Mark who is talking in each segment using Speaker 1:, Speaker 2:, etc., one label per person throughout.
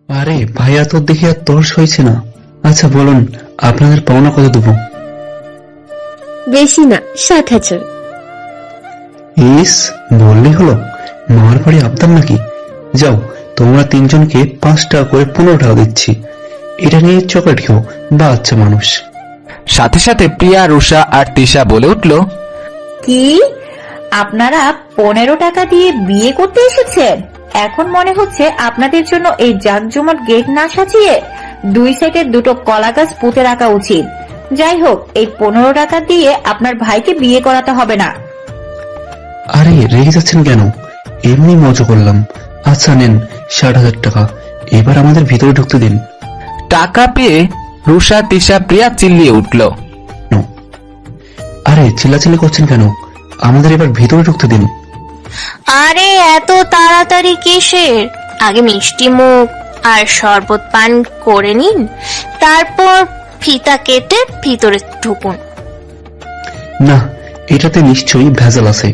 Speaker 1: আরে ভাইয়া, তো দেখি আর তর্স হয়েছে না। আচ্ছা বলুন, আপনাদের পাওনা কত দেবো?
Speaker 2: বেশি না, 60,000।
Speaker 1: ইস, বললেই হলো। মামার বাড়ি আবদার নাকি? যাও, তোমরা তিনজনকে 5 টাকা করে 15 টাকা দিচ্ছি। এটা নিয়ে চকলেট খেও, বাচ্চা মানুষ।
Speaker 3: সাথে সাথে প্রিয়া, রুষা আর তিশা বলে উঠল,
Speaker 4: কি আপনারা 15 টাকা দিয়ে বিয়ে করতে এসেছেন? এখন মনে হচ্ছে আপনাদের জন্য এই জাঁকজমট গেট না সাজিয়ে 2 সাইডে 2টো কলা গাছ পুঁতে রাখা উচিত। যাই হোক, এই 15 টাকা দিয়ে আপনার ভাইকে বিয়ে করাতে হবে না।
Speaker 1: আরে রেগে যাচ্ছেন কেন? এমনি মজা করলাম। আচ্ছা নেন 60,000 টাকা, এবার আমাদের ভিতরে ঢুকতে দিন।
Speaker 3: টাকা পেয়ে রুষা, তিশা, প্রিয়া চিল্লিয়ে উঠল।
Speaker 1: আরে চিল্লাচিল্লি করছেন কেন? আমাদের এবার ভিতরে ঢুকতে দিন।
Speaker 5: আরে এত তাড়াতাড়ি কিসের? আগে মিষ্টি মুখ আর শরবত পান করে নিন, তারপর ফিতা কেটে ভিতরে ঢুকুন।
Speaker 1: না, এটাতে নিশ্চয়ই ভেজাল আছে।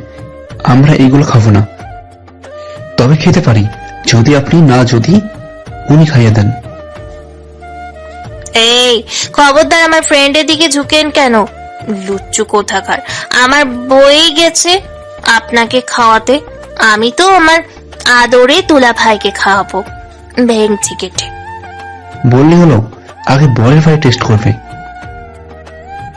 Speaker 1: আমরা এগুলো খাবো না। তবে খেতে পারি যদি আপনি যদি উনি খাইয়ে দেন।
Speaker 5: এই খবরদার, আমার ফ্রেন্ডের দিকে ঝুঁকেন কেন? লুচ্চু কোথাকার, আমার বই গেছে আপনাকে খাওয়াতে। আমি তো আমার আদরে তুলা ভাইকে খাওয়াবো ভেঙচি কেটে।
Speaker 1: বললে হলো, আগে বরের ভাই টেস্ট করবে।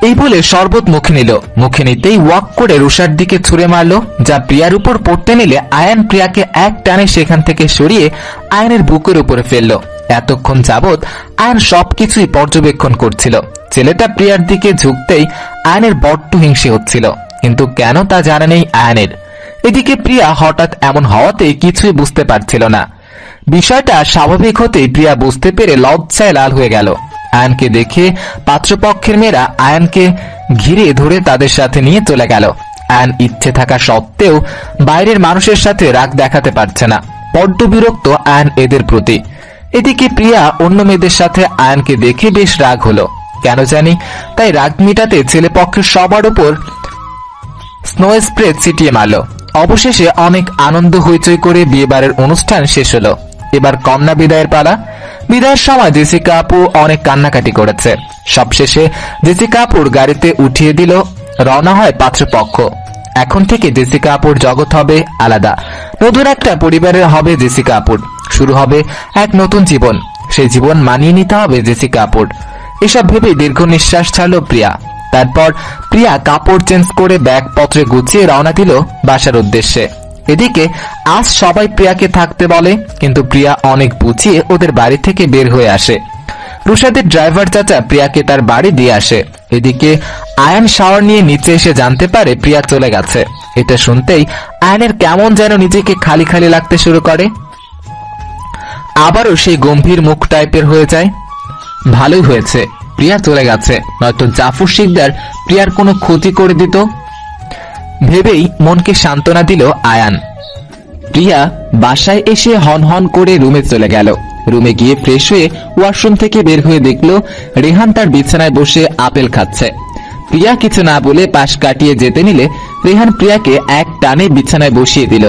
Speaker 3: এই বলে শরবত মুখে নিল। মুখে নিতেই ওয়াক করে রুষার দিকে ছুঁড়ে মারলো, যা প্রিয়ার উপর পড়তে নিলে আয়ান প্রিয়াকে এক টানে সেখান থেকে সরিয়ে আয়নের বুকের উপরে ফেললো। এতক্ষণ যাবৎ আয়ন সবকিছুই পর্যবেক্ষণ করছিল। ছেলেটা প্রিয়ার দিকে ঝুঁকতেই আয়নের বড্ড হিংসে হচ্ছিল, কিন্তু কেন তা জানা নেই আয়নের। এদিকে প্রিয়া হঠাৎ এমন হওয়াতে কিছুই বুঝতে পারছিল না। বিষয়টা স্বাভাবিক হতেই প্রিয়া বুঝতে পেরে লজ্জায় লাল হয়ে গেল। আয়নকে দেখে পাত্রপক্ষের মেয়েরা আয়নকে ঘিরে ধরে তাদের সাথে নিয়ে চলে গেল। আয়ন ইচ্ছে থাকা সত্ত্বেও বাইরের মানুষের সাথে রাগ দেখাতে পারছে না। বড্ড বিরক্ত আয়ন এদের প্রতি। এদিকে প্রিয়া অন্য মেয়েদের সাথে আয়নকে দেখে বেশ রাগ হলো কেন জানি। তাই রাগ মিটাতে ছেলেপক্ষের সবার উপর স্নো স্প্রে ছিটিয়ে মারল। অবশেষে অনেক আনন্দ হইচই করে বিয়েবাড়ির অনুষ্ঠান শেষ হলো। এবার কন্যা বিদায়ের পালা। বিদায়ের সময় জেসিকা আপু অনেক কান্নাকাটি করেছে। সবশেষে জেসিকা আপুর গাড়িতে উঠিয়ে দিল। রওনা হয় পাত্রপক্ষ। এখন থেকে জেসিকা আপুর জগৎ হবে আলাদা। নতুন একটা পরিবারের হবে জেসিকা আপুর। শুরু হবে এক নতুন জীবন। সেই জীবন মানিয়ে নিতে হবে জেসিকা আপুর। এসব ভেবে দীর্ঘ নিঃশ্বাস ছাড়ল প্রিয়া। তারপর প্রিয়া কাপড় চেঞ্জ করে ব্যাগপত্রে গুছিয়ে রওনা দিল বাসার উদ্দেশ্যে। এদিকে আজ সবাই প্রিয়াকে থাকতে বলে, কিন্তু প্রিয়া অনেক বুঝিয়ে ওদের বাড়ি থেকে বের হয়ে আসে। রুশাদের ড্রাইভার চাচা প্রিয়াকে তার বাড়ি দিয়ে আসে। এদিকে আয়ান শাওয়ার নিয়ে নিচে এসে জানতে পারে প্রিয়া চলে গেছে। এটা শুনতেই আয়ানের কেমন যেন নিজেকে খালি খালি লাগতে শুরু করে। আবারও সেই গম্ভীর মুখ টাইপের হয়ে যায়। ভালোই হয়েছে প্রিয়া চলে গেছে, নয়তো জাফর শিকদার প্রিয়ার কোনো ক্ষতি করে দিত ভেবেই মনকে সান্ত্বনা দিল আয়ান। প্রিয়া বাসায় এসে হন হন করে রুমে চলে গেল। রুমে গিয়ে ফ্রেশ হয়ে ওয়াশরুম থেকে বের হয়ে দেখলো রেহান তার বিছানায় বসে আপেল খাচ্ছে। প্রিয়া কিছু না বলে পাশ কাটিয়ে যেতে নিলে রেহান প্রিয়াকে এক টানে বিছানায় বসিয়ে দিল।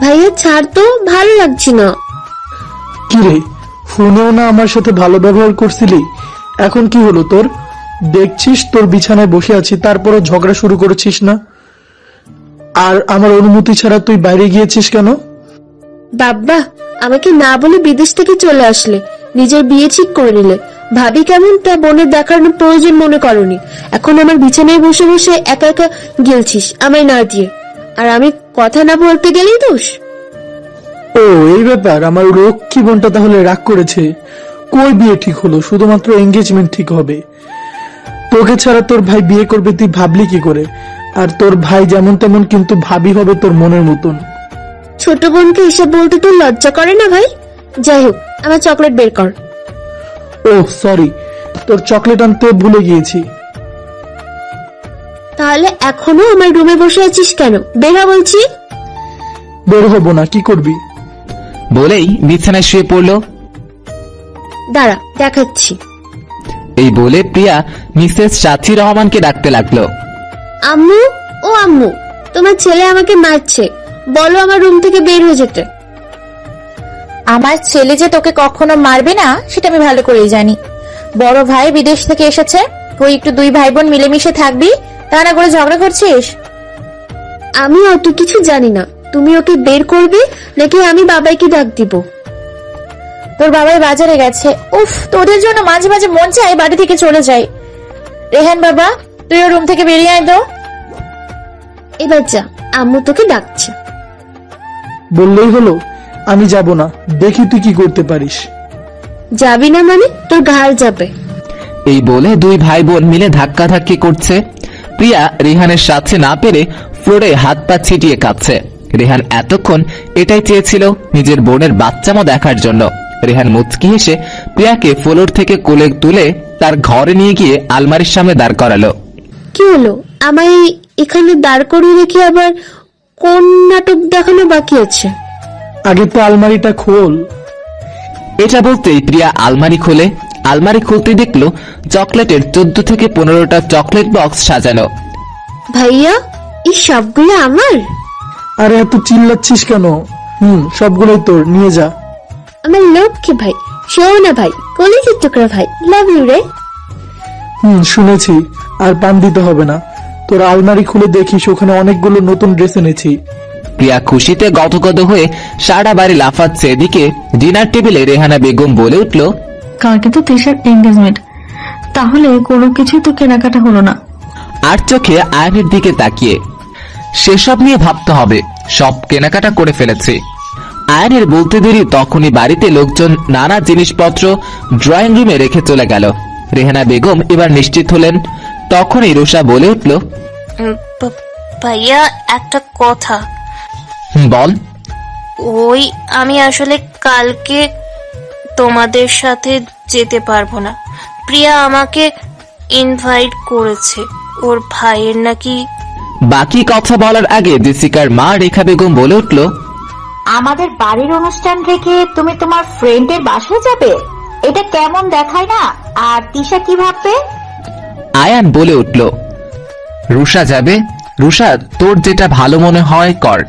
Speaker 2: ভাইয়া ছাড় তো, ভালো লাগছে না।
Speaker 6: কিরে, ফোনেও না আমার সাথে ভালো ব্যবহার করছিলি, এখন কি হলো তোর? দেখছিস তোর বিছানায় বসে আছি, তারপরও ঝগড়া শুরু করেছিস না? আর আমার অনুমতি ছাড়া তুই বাইরে গিয়েছিস কেন?
Speaker 2: বাবা, আমাকে না বলে বিদেশ থেকে চলে আসলে, নিজের বিয়ে ঠিক করে নিলে, ভাবি কেমন তা বোনের দেখার প্রয়োজন মনে করনি। এখন আমার বিছানায় বসে বসে একা একা গেলছিস আমায় না দিয়ে, আর আমি কথা না বলতে গেলেই দোষ।
Speaker 6: ও এই ব্যাপার, আমার লক্ষ্মী বোনটা তাহলে রাগ করেছে। কই বিয়ে ঠিক হলো? শুধুমাত্র এঙ্গেজমেন্ট ঠিক হবে। তোকে ছাড়া তোর ভাই বিয়ে করবে তুই ভাবলি কি করে? আর তোর ভাই যেমন তেমন, কিন্তু ভাবি হবে তোর মনের মতন।
Speaker 2: ছোট বোনকে এসব বলতে তোর লজ্জা করে না ভাই? যাই হোক, আমার চকলেট বের কর।
Speaker 6: ও সরি, তোর চকলেট আনতে ভুলে গিয়েছি।
Speaker 2: তাহলে এখনো আমার রুমে বসে আছিস কেন? বের হ বলছি।
Speaker 6: বের হবো না, কি করবি?
Speaker 3: বলেই বিছানায় শুয়ে পড়ল।
Speaker 2: দাঁড়া, দেখাচ্ছি।
Speaker 3: এই বলে প্রিয়া মিসেস সাথী রহমানকে ডাকতে লাগলো।
Speaker 2: আম্মু, ও আম্মু, তোমার ছেলে আমাকে মারছে, বলো আমার রুম থেকে বের হয়ে যেতে।
Speaker 4: আমার ছেলে যে তোকে কখনো মারবে না সেটা আমি ভালো করেই জানি। বড় ভাই বিদেশ থেকে এসেছে, তুই একটু দুই ভাই বোন মিলেমিশে থাকবি, তা না করে ঝগড়া করছিস।
Speaker 2: আমি অত কিছু জানি না, তুমি ওকে বের করবে নাকি আমি বাবাইকে ডাক দিব?
Speaker 4: তোর বাবাই বাজারে গেছে। উফ, তোদের জন্য মাঝে মাঝে মন চায় বাড়ি থেকে চলে যাই। রেহান বাবা, তুই ওর রুম থেকে বেরিয়ে আয় তো।
Speaker 2: এবার যা, আম্মু তোকে ডাকছে।
Speaker 6: বললেই হলো, আমি যাব না, দেখি তুই কি করতে পারিস।
Speaker 2: যাবি না মানে তোর ঘাড় যাবে।
Speaker 3: এই বলে দুই ভাই বোন মিলে ধাক্কাধাক্কি করছে। প্রিয়া রেহানের সাথে না পেরে ফ্লোরে হাত পা ছিটিয়ে কাঁদছে। রেহান এতক্ষণ এটাই চেয়েছিল, নিজের বোনের বাচ্চামো দেখার জন্য। রেহান মুচকি হেসে প্রিয়াকে ফ্লোর থেকে কোলে তুলে তার ঘরে নিয়ে গিয়ে আলমারির সামনে দাঁড় করালো।
Speaker 2: কি হলো, আমায় এখানে দাঁড় করিয়ে রেখে আবার কোন নাটক দেখানো বাকি আছে?
Speaker 6: আগে তো আলমারিটা খোল।
Speaker 3: এটা বলতেই প্রিয়া আলমারি খোলে। আলমারি খুলতে দেখলো চকলেটের 14 থেকে 15টা চকলেট বক্স সাজানো।
Speaker 2: ভাইয়া, এই সবগুলো আমার?
Speaker 6: আরে এত চিল্লাচ্ছিস কেন? সবগুলোই তোর, নিয়ে যা।
Speaker 2: আমার লক্ষ্মী ভাই, শোনা ভাই, কলেজের টুকরা ভাই, লাভ ইউ রে।
Speaker 6: শুনেছি, আর পান দিতে হবে না। তোর আলমারি খুলে দেখিস, ওখানে অনেকগুলো নতুন ড্রেস এনেছি।
Speaker 3: প্রিয়া খুশিতে গদগদ হয়ে সারা বাড়ি লাফাচ্ছে। এদিকে ডিনার টেবিলে রেহানা বেগম বলে উঠল,
Speaker 7: কালকে তো তিশার এঙ্গেজমেন্ট, তাহলে কোনো কিছুই তো কেনাকাটা হলো না।
Speaker 3: আর চোখে আয়নের দিকে তাকিয়ে, সেসব নিয়ে ভাবতে হবে, সব কেনাকাটা করে ফেলেছি। আয়নের বলতে দেরি তখনই বাড়িতে লোকজন নানা জিনিসপত্র ড্রয়িং রুমে রেখে চলে গেল। রেহানা বেগম এবার নিশ্চিত হলেন। তখনই রুষা বলে উঠল,
Speaker 5: ভাইয়া একটা কথা।
Speaker 3: বল।
Speaker 5: ওই আমি আসলে কালকে তোমাদের সাথে যেতে পারবো না। প্রিয়া আমাকে ইনভাইট করেছে, ওর ভাইয়ের নাকি।
Speaker 3: বাকি কথা বলার আগে জেসিকার মা রেখা বেগম বলে উঠল,
Speaker 4: আমাদের বাড়ির অনুষ্ঠান রেখে তুমি তোমার ফ্রেন্ডের বাসায় যাবে? এটা কেমন দেখায় না? আর তিশা কি ভাববে?
Speaker 3: আয়ান বলে উঠল, রুষা যাবে? রুষা, তোর যেটা ভালো মনে হয় কর,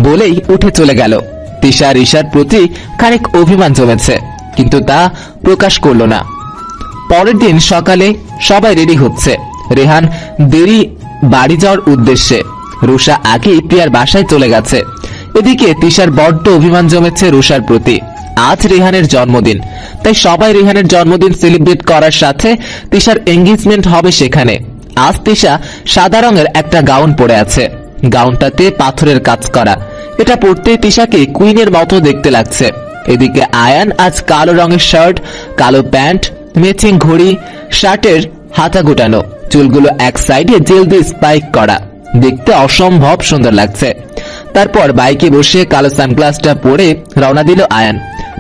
Speaker 3: বলেই উঠে চলে গেল। তিশা ঋষার প্রতি খানিক অভিমান জমেছে, কিন্তু তা প্রকাশ করল না। পরের দিন সকালে সবাই রেডি হচ্ছে। রেহান দেরি বাড়ি যাওয়ার উদ্দেশ্যে, রুষা আগেই প্রিয়ার বাসায় চলে গেছে। এদিকে তিশার বড্ড অভিমান জমেছে রুষার প্রতি। আজ রেহানের জন্মদিন, তাই সবাই রেহানের জন্মদিন সেলিব্রেট করার সাথে তিশার এঙ্গেজমেন্ট হবে সেখানে। আজ তিশা সাদা রঙের একটা গাউন পরে আছে, গাউনটাতে পাথরের কাজ করা। এটা পরতে তিশাকে কুইনের মতো দেখতে লাগছে। এদিকে আয়ান আজ কালো রঙের শার্ট, কালো প্যান্ট, ম্যাচিং ঘড়ি, শার্টের হাতা গুটানো, চুলগুলো এক সাইডে জেল দিয়ে স্পাইক করা, দেখতে অসম্ভব সুন্দর লাগছে। তারপর বাইকে বসে কালো সানগ্লাসটা পরে রওনা দিল আয়ান।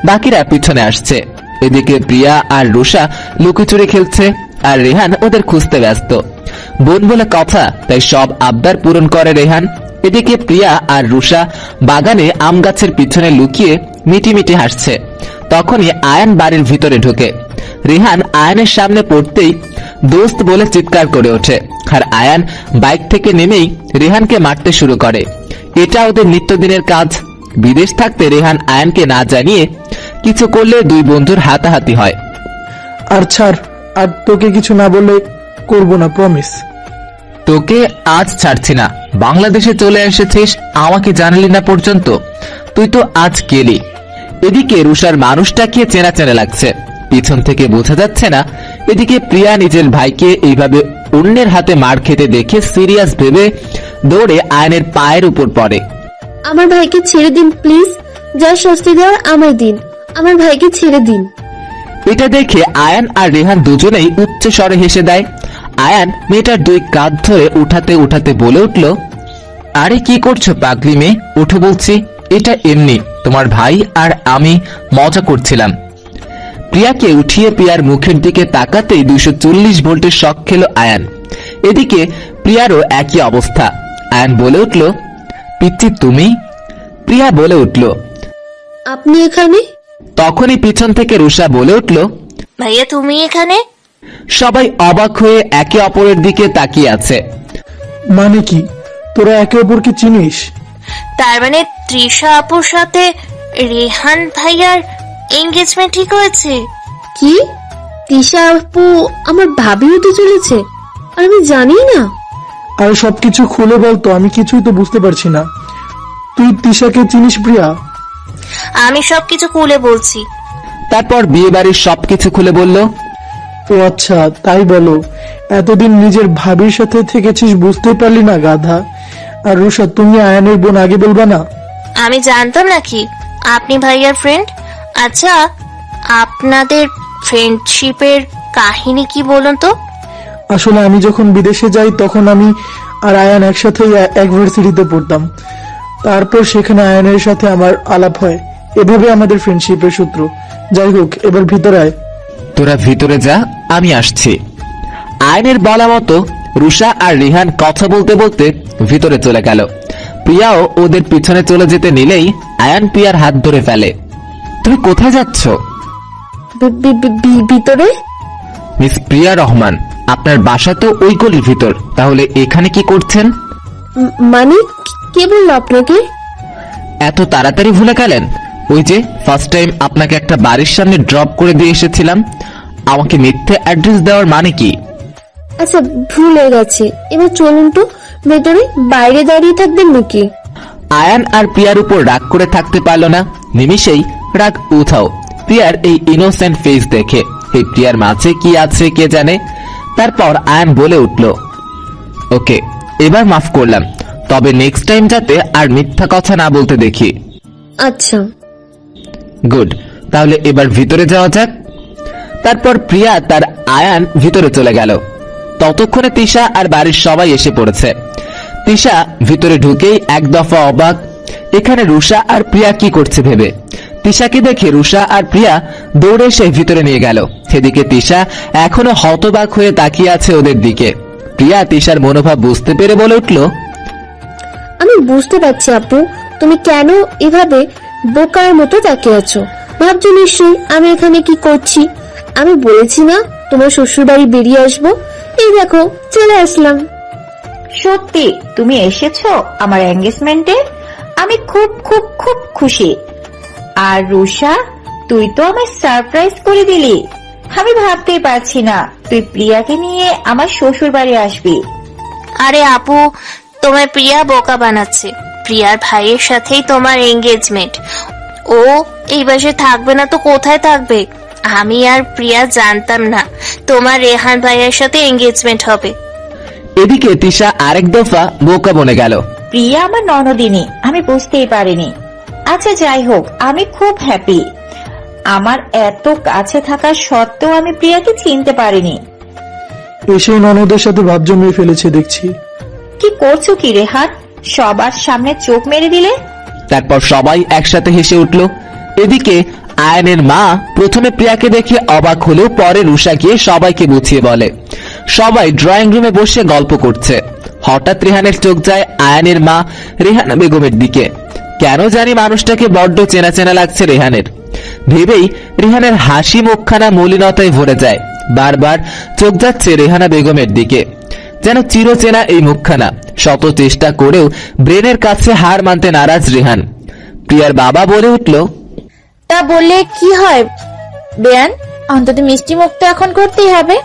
Speaker 3: বাকিরা পিছনে আসছে। এদিকে প্রিয়া আর রুষা লুকোচুরি খেলছে, আর রেহান ওদের খুঁজতে ব্যস্ত। বোন বলে কথা, তাই সব আবদার পূরণ করে রেহান। এদিকে প্রিয়া আর রুষা বাগানে আম গাছের পিছনে লুকিয়ে মিটিমিটি হাসছে। তখনই আয়ান বাড়ির ভিতরে ঢোকে। রেহান আয়ানের সামনে পড়তেই দোস্ত বলে চিৎকার করে ওঠে, আর আয়ান বাইক থেকে নেমেই রেহানকে মারতে শুরু করে। এটা ওদের নিত্যদিনের কাজ। বিদেশ থাকতে রেহান আয়ানকে না জানিয়ে কিছু করলে দুই বন্ধুর হাতাহাতি হয়।
Speaker 6: আর ছাড়, আর তোকে কিছু না বললে করবো না, প্রমিস।
Speaker 3: তোকে আজ ছাড়ছি না। বাংলাদেশে চলে এসেছিস, আমাকে জানালি না পর্যন্ত। তুই তো আজ গেলি। এদিকে রুষার মানুষটাকে চেনা চেনা লাগছে, পিছন থেকে বোঝা যাচ্ছে না। এদিকে প্রিয়া নিজের ভাইকে এইভাবে অন্যের হাতে মার খেতে দেখে সিরিয়াস ভেবে দৌড়ে আয়নের পায়ের উপর পড়ে।
Speaker 2: আমার ভাইকে ছেড়ে দিন প্লিজ, যা শাস্তি দেওয়ার আমায় দিন, আমার ভাইকে ছেড়ে দিন।
Speaker 3: এটা দেখে আয়ান আর রেহান দুজনেই উচ্চ স্বরে হেসে দেয়। আয়ান মেয়েটার দুই কাঁধ ধরে উঠাতে উঠাতে বলে উঠল, আরে কি করছো পাগলি মেয়ে, উঠো বলছি। এটা এমনি তোমার ভাই আর আমি মজা করছিলাম। প্রিয়াকে উঠিয়ে প্রিয়ার মুখের দিকে তাকাতেই 240 ভোল্টের শক খেল আয়ান। এদিকে প্রিয়ারও একই অবস্থা। আয়ান বলে উঠল, পিচ্চি তুমি? প্রিয়া বলে উঠল,
Speaker 2: আপনি এখানে?
Speaker 3: তখনই পিছন থেকে রুষা বলে উঠল,
Speaker 5: ভাইয়া তুমি এখানে?
Speaker 3: সবাই অবাক হয়ে একে অপরের দিকে তাকিয়ে আছে।
Speaker 6: মানে কি, তোরা একে অপরকে চিনিস?
Speaker 5: তার মানে তৃষা আপুর সাথে রেহান ভাইয়ার এঙ্গেজমেন্ট ঠিক হয়েছে।
Speaker 2: কি? তিশা আপু আমার ভাবি হতে চলেছে আর আমি জানি না?
Speaker 6: আর সবকিছু খুলে বলতো, আমি কিছুই তো বুঝতে পারছি না। তুই তিশাকে চিনিস প্রিয়া?
Speaker 5: আমি সবকিছু খুলে বলছি।
Speaker 3: তারপর বিয়ে বাড়ির সবকিছু খুলে বলল।
Speaker 6: ও আচ্ছা, তাই বলো। এতদিন নিজের ভাবির সাথে থেকেছিস, বুঝতে পারলি না গাধা। আর রুষা, তুমি আয়ানের বোন, আগে বলবা না?
Speaker 5: আমি জানতাম নাকি আপনি ভাইয়ার ফ্রেন্ড? আচ্ছা, আপনাদের ফ্রেন্ডশিপের কাহিনী কি বলুন তো?
Speaker 6: আসলে আমি যখন বিদেশে যাই তখন আমি আর আয়ান একসাথে এক ভার্সিটিতে পড়তাম। তারপর সেখানে আয়ানের সাথে আমার আলাপ হয়, এভাবে আমাদের ফ্রেন্ডশিপের সূত্র। যাই হোক, এবার ভিতরে আয়।
Speaker 3: তোরা ভিতরে যা, আমি আসছি। আয়নের বলা মতো রুষা আর রিহান কথা বলতে বলতে ভিতরে চলে গেল। প্রিয়াও ওদের পিছনে চলে যেতে নিলেই আয়ান প্রিয়ার হাত ধরে ফেলে। তুমি কোথায় যাচ্ছ?
Speaker 2: ভিতরে?
Speaker 3: মিস প্রিয়া রহমান, আপনার বাসা তো ওই গলির ভিতর, তাহলে এখানে কি করছেন?
Speaker 2: মানে কে বললো আপনাকে?
Speaker 3: এত তাড়াতাড়ি ভুলে গেলেন? ওই যে ফার্স্ট টাইম আপনাকে একটা বাড়ির সামনে ড্রপ করে দিয়ে এসেছিলাম। আমাকে মিথ্যে অ্যাড্রেস দেওয়ার মানে কি?
Speaker 2: আচ্ছা, ভুলে গেছি। এবার চলুন তো ভেতরে। বাইরে দাঁড়িয়ে থাকবেন নাকি?
Speaker 3: আয়ান আর প্রিয়ার উপর রাগ করে থাকতে পারল না, নিমিষেই রাগ উঠাও প্রিয়ার এই ইনোসেন্ট ফেস দেখে। এই প্রিয়ার মাঝে কি আছে কে জানে। তারপর আয়ান বলে উঠল, ওকে, এবার মাফ করলাম, তবে নেক্সট টাইম যাতে আর মিথ্যা কথা না বলতে দেখি।
Speaker 2: আচ্ছা।
Speaker 3: গুড, তাহলে এবার ভিতরে যাওয়া যাক। তারপর প্রিয়া তার আয়ান ভিতরে চলে গেল। ততক্ষণে তিশা আর বাড়ির সবাই এসে পড়েছে। তিশা ভিতরে ঢুকেই এক দফা অবাক, এখানে রুষা আর প্রিয়া কি করছে ভেবে। তিশাকে দেখে রুষা আর প্রিয়া দৌড়ে এসে ভিতরে নিয়ে গেল। সেদিকে তিশা এখনো হতবাক হয়ে তাকিয়ে আছে ওদের দিকে। প্রিয়া তিশার মনোভাব বুঝতে পেরে বলে উঠল,
Speaker 2: আমি বুঝতে পারছি আপু, তুমি কেন এভাবে বোকার মতো তাকিয়ে আছো। ভাবছো নিশ্চয়ই আমি এখানে কি করছি। আমি বলেছি না তোমার শ্বশুর বাড়ি বেরিয়ে আসবো, এই দেখো চলে আসলাম।
Speaker 4: সত্যি তুমি এসেছো আমার এঙ্গেজমেন্টে? আমি খুব খুব খুব খুশি। আর রুষা, তুই তো আমায় সারপ্রাইজ করে দিলি। আমি ভাবতেই পারছি না তুই প্রিয়াকে নিয়ে আমার শ্বশুর বাড়ি আসবি।
Speaker 5: আরে আপু, তোমায় প্রিয়া বোকা বানাচ্ছে। প্রিয়ার ভাইয়ের সাথেই তোমার এঙ্গেজমেন্ট। ও এই বাসে থাকবে না তো কোথায় থাকবে? আমি আর প্রিয়া জানতাম না তোমার রেহান ভাইয়ের সাথে এঙ্গেজমেন্ট হবে।
Speaker 3: এদিকে তিশা আরেক দফা বোকা বনে গেল।
Speaker 4: প্রিয়া আমার ননদিনী, আমি বুঝতেই পারিনি। আচ্ছা যাই হোক, আমি খুব হ্যাপি। আমার এত কাছে থাকা সত্ত্বেও আমি প্রিয়াকে চিনতে পারিনি।
Speaker 6: এসে ননদের সাথে ভাব জমিয়ে ফেলেছে দেখছি।
Speaker 4: কি করছো কি রেহান? সবার সামনে চোখ মেরে দিলে।
Speaker 3: তারপর সবাই একসাথে হেসে উঠল। এদিকে আয়নের মা প্রথমে প্রিয়াকে দেখে অবাক হলেও পরে রুষা গিয়ে সবাইকে বুঝিয়ে বলে। সবাই ড্রয়িং রুমে বসে গল্প করছে। হঠাৎ রেহানের চোখ যায় আয়নের মা রেহানা বেগমের দিকে। কেন জানি মানুষটাকে বড্ড চেনা চেনা লাগছে রেহানের। ভেবেই রেহানের হাসি মুখখানা মলিনতায় ভরে যায়। বারবার চোখ যাচ্ছে রেহানা বেগমের দিকে, যেন চিরচেনা এই মুখখানা। শত চেষ্টা করেও ব্রেনের কাছে হার মানতে নারাজ রেহান। প্রিয়ার বাবা বলে উঠল,
Speaker 8: তা বললে কি হয় বেয়ান, অন্তত মিষ্টি মুখ তো এখন করতেই হবে।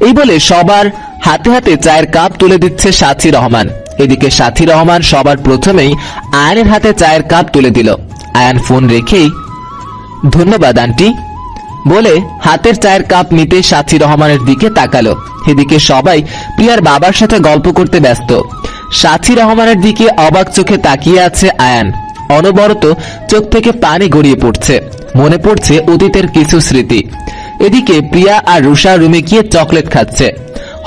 Speaker 3: এই বলে সবার হাতে হাতে চায়ের কাপ তুলে দিচ্ছে সাথী রহমান। এদিকে সাথী রহমান সবার প্রথমেই আয়ানের হাতে চায়ের কাপ তুলে দিল। আয়ান ফোন রেখেই ধন্যবাদ আন্টি বলে হাতের চায়ের কাপ নিতে সাথী রহমানের দিকে তাকালো। এদিকে সবাই প্রিয়ার বাবার সাথে গল্প করতে ব্যস্ত। সাথী রহমানের দিকে অবাক চোখে তাকিয়ে আছে আয়ান। অনবরত চোখ থেকে পানি গড়িয়ে পড়ছে, মনে পড়ছে অতীতের কিছু স্মৃতি। এদিকে প্রিয়া আর রুষা রুমে গিয়ে চকলেট খাচ্ছে।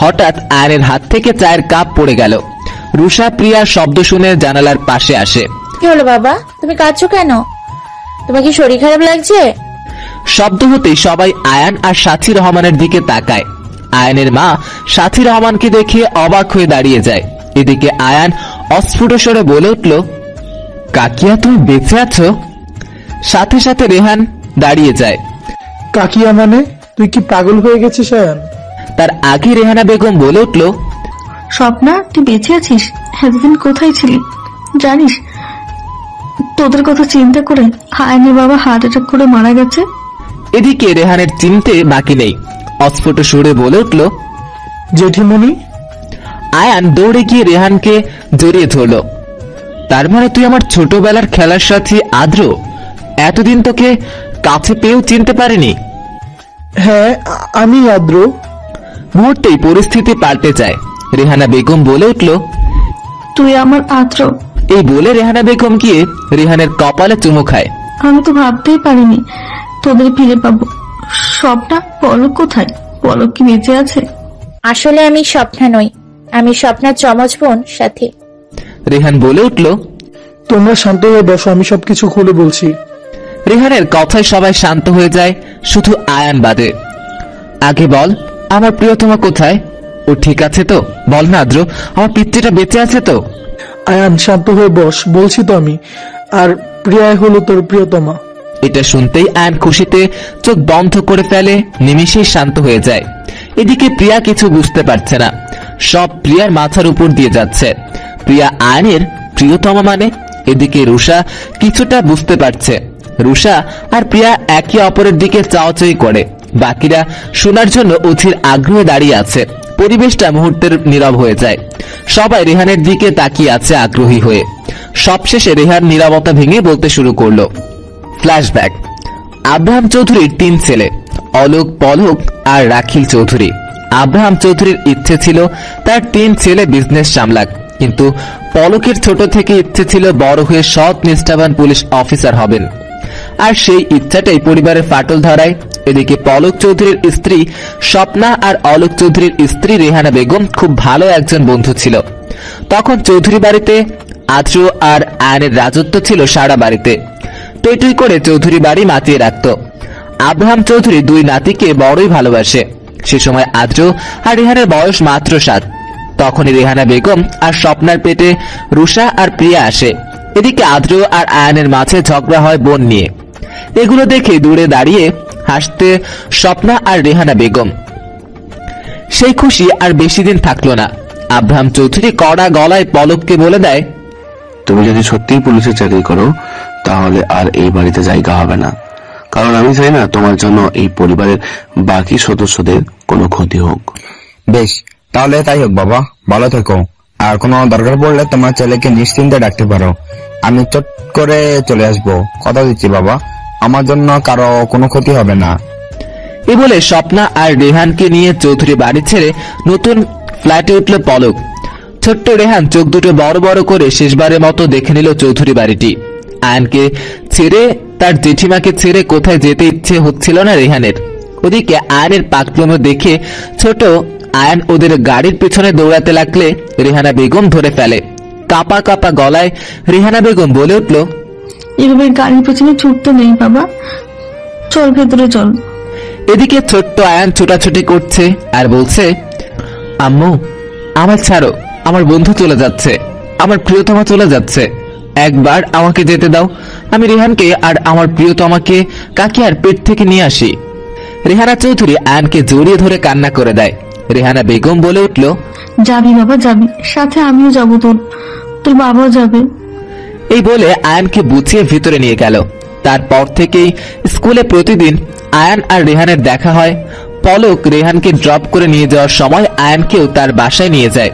Speaker 3: হঠাৎ আয়ানের হাত থেকে চায়ের কাপ পড়ে গেল। রুষা প্রিয়ার শব্দ শুনে জানালার পাশে আসে।
Speaker 8: কি হলো বাবা, তুমি কাঁদছো কেন? তোমার কি শরীর খারাপ লাগছে?
Speaker 3: শব্দ হতেই সবাই আয়ান আর সাথী রহমানের দিকে তাকায়। আয়ানের মা সাথী রহমানকে দেখে অবাক হয়ে দাঁড়িয়ে যায়। এদিকে আয়ান অস্ফুট স্বরে বলে উঠল, কাকিয়া তুমি বেঁচে আছো? সাথে সাথে রেহান দাঁড়িয়ে যায়।
Speaker 6: কাকিয়া মানে? তুই কি পাগল হয়ে গেছিস আয়ান?
Speaker 3: তার আগে রেহানা বেগম বলে উঠল,
Speaker 7: স্বপ্না, তুই বেঁচে আছিস? এতদিন কোথায় ছিলি জানিস? তোদের কথা চিন্তা করে আয়নের বাবা হার্ট অ্যাটাক করে মারা গেছে।
Speaker 3: এদিকে রেহানের চিনতে বাকি নেই, অস্ফুট সুরে বলে উঠল।
Speaker 6: জেঠিমণি,
Speaker 3: আয়ান দৌড়ে গিয়ে রেহানকে জড়িয়ে ধরল। তার মানে তুই আমার ছোটবেলার খেলার সাথী আদ্র? এতদিন তোকে কাছে পেয়েও চিনতে পারিনি।
Speaker 6: হ্যাঁ আমি আদ্র।
Speaker 3: মুহূর্তেই পরিস্থিতি পাল্টে যায়। রেহানা বেগম বলে উঠল,
Speaker 7: তুই আমার আদ্র।
Speaker 3: এই বলে রেহানা বেগম গিয়ে রেহানের কপালে চুমু খায়।
Speaker 7: আমি তো ভাবতেই পারিনি তোদের ফিরে পাবো। সবটা পলক কোথায়? পলক কি বেঁচে আছে?
Speaker 8: আসলে আমি স্বপ্না নই, আমি স্বপ্নার চমচ বোন সাথে।
Speaker 3: রেহান বলে উঠল।
Speaker 6: তোমরা শান্ত হয়ে বসো, আমি সবকিছু খুলে বলছি।
Speaker 3: রেহানের কথায় সবাই শান্ত হয়ে যায়, শুধু আয়ান বাদে। আগে বল, আমার প্রিয়তমা কোথায়? ও ঠিক আছে তো? বল না আদ্র, আমার পিতৃটা বেঁচে আছে তো?
Speaker 6: আয়ান শান্ত হয়ে বস, বলছি তো আমি। আর প্রিয়াই হলো তোর প্রিয়তমা।
Speaker 3: এটা শুনতেই আয়ান খুশিতে চোখ বন্ধ করে ফেলে, নিমিষেই শান্ত হয়ে যায়। এদিকে প্রিয়া কিছু বুঝতে পারছে না, সব প্রিয়ার মাথার উপর দিয়ে যাচ্ছে। প্রিয়া আয়নের প্রিয়তমা মানে? এদিকে রুষা কিছুটা বুঝতে পারছে। রুষা আর প্রিয়া একে অপরের দিকে চাওয়াচাই করে। বাকিরা শোনার জন্য অধীর আগ্রহে দাঁড়িয়ে আছে। পরিবেশটা মুহূর্তের নীরব হয়ে যায়। সবাই রেহানের দিকে তাকিয়ে আছে আগ্রহী হয়ে। সবশেষে রেহান নীরবতা ভেঙে বলতে শুরু করলো। ফ্ল্যাশব্যাক। আব্রাহাম চৌধুরীর 3 ছেলে, অলোক, পলক আর রাখিল চৌধুরী। আব্রাহাম চৌধুরীর ইচ্ছে ছিল তার 3 ছেলে বিজনেস সামলাক, কিন্তু পলকের ছোট থেকে ইচ্ছে ছিল বড় হয়ে সৎ নিষ্ঠাবান পুলিশ অফিসার হবেন। আর সেই ইচ্ছাটাই পরিবারের ফাটল ধরায়। এদিকে পলক চৌধুরীর স্ত্রী স্বপ্না আর অলোক চৌধুরীর স্ত্রী রেহানা বেগম খুব ভালো একজন বন্ধু ছিল। তখন চৌধুরী বাড়িতে আদ্র আর আয়নের রাজত্ব ছিল সারা বাড়িতে। টই টই করে চৌধুরী বাড়ি মাতিয়ে রাখত। আব্রাহাম চৌধুরী 2 নাতিকে বড়ই ভালোবাসে। সে সময় আদ্র আর রেহানের বয়স মাত্র 7। তখনই রেহানা বেগম আর স্বপ্নার পেটে রুষা আর প্রিয়া আসে। এদিকে আদ্র আর আয়নের মাঝে ঝগড়া হয় বোন নিয়ে। এগুলো দেখে দূরে দাঁড়িয়ে হাসতে স্বপ্না আর রেহানা বেগম। সেই খুশি আর বেশি দিন থাকলো না। আব্রাহাম চৌধুরী কড়া গলায় পলককে বলে দেয়,
Speaker 1: তুমি যদি সত্যিই পুলিশে চাকরি করো তাহলে আর এই বাড়িতে জায়গা হবে না, কারণ আমি চাই না তোমার জন্য এই পরিবারের বাকি সদস্যদের কোনো ক্ষতি হোক।
Speaker 9: বেশ, তাহলে তাই হোক বাবা, ভালো থেকো। আর কোনো দরকার পড়লে তোমার ছেলেকে নিশ্চিন্তে ডাকতে পারো। আমি চট করে চলে আসবো, কথা দিচ্ছি বাবা, আমার জন্য কারো কোনো ক্ষতি হবে না।
Speaker 3: এ বলে স্বপ্না আর রেহানকে নিয়ে চৌধুরী বাড়ি ছেড়ে নতুন ফ্ল্যাটে উঠল পলক। ছোট্ট রেহান চোখ দুটো বড় বড় করে শেষবারের মতো দেখে নিল চৌধুরী বাড়িটি। আয়নকে ছেড়ে, তার জেঠিমাকে ছেড়ে কোথায় যেতে ইচ্ছে হচ্ছিল না রেহানের। ওদিকে আয়নের পাকলুমো দেখে ছোট আয়ন ওদের গাড়ির পেছনে দৌড়াতে লাগলে রেহানা বেগম ধরে ফেলে। কাঁপা কাঁপা গলায় রেহানা বেগম বলে উঠল,
Speaker 7: এভাবে গাড়ির পেছনে ছুটতে নেই বাবা, চল ভেতরে চল।
Speaker 3: এদিকে ছোট্ট আয়ান ছোটাছুটি করছে আর বলছে, আম্মু আমার ছাড়ো, আমার বন্ধু চলে যাচ্ছে, আমার প্রিয়তমা চলে যাচ্ছে, একবার আমাকে যেতে দাও, আমি রেহানকে আর আমার প্রিয়তমাকে কাকিয়ার পেট থেকে নিয়ে আসি। রেহানা চৌধুরী আয়ানকে জড়িয়ে ধরে কান্না করে দেয়। রেহানা বেগম বলে উঠল,
Speaker 7: যাবি বাবা যাবি, সাথে আমিও যাবো, তোর বাবাও যাবে।
Speaker 3: এই বলে আয়ানকে বুঝিয়ে ভিতরে নিয়ে গেল। তারপর থেকেই স্কুলে প্রতিদিন আয়ান আর রেহানের দেখা হয়। পলক রেহানকে ড্রপ করে নিয়ে যাওয়ার সময় আয়ানকেও তার বাসায় নিয়ে যায়।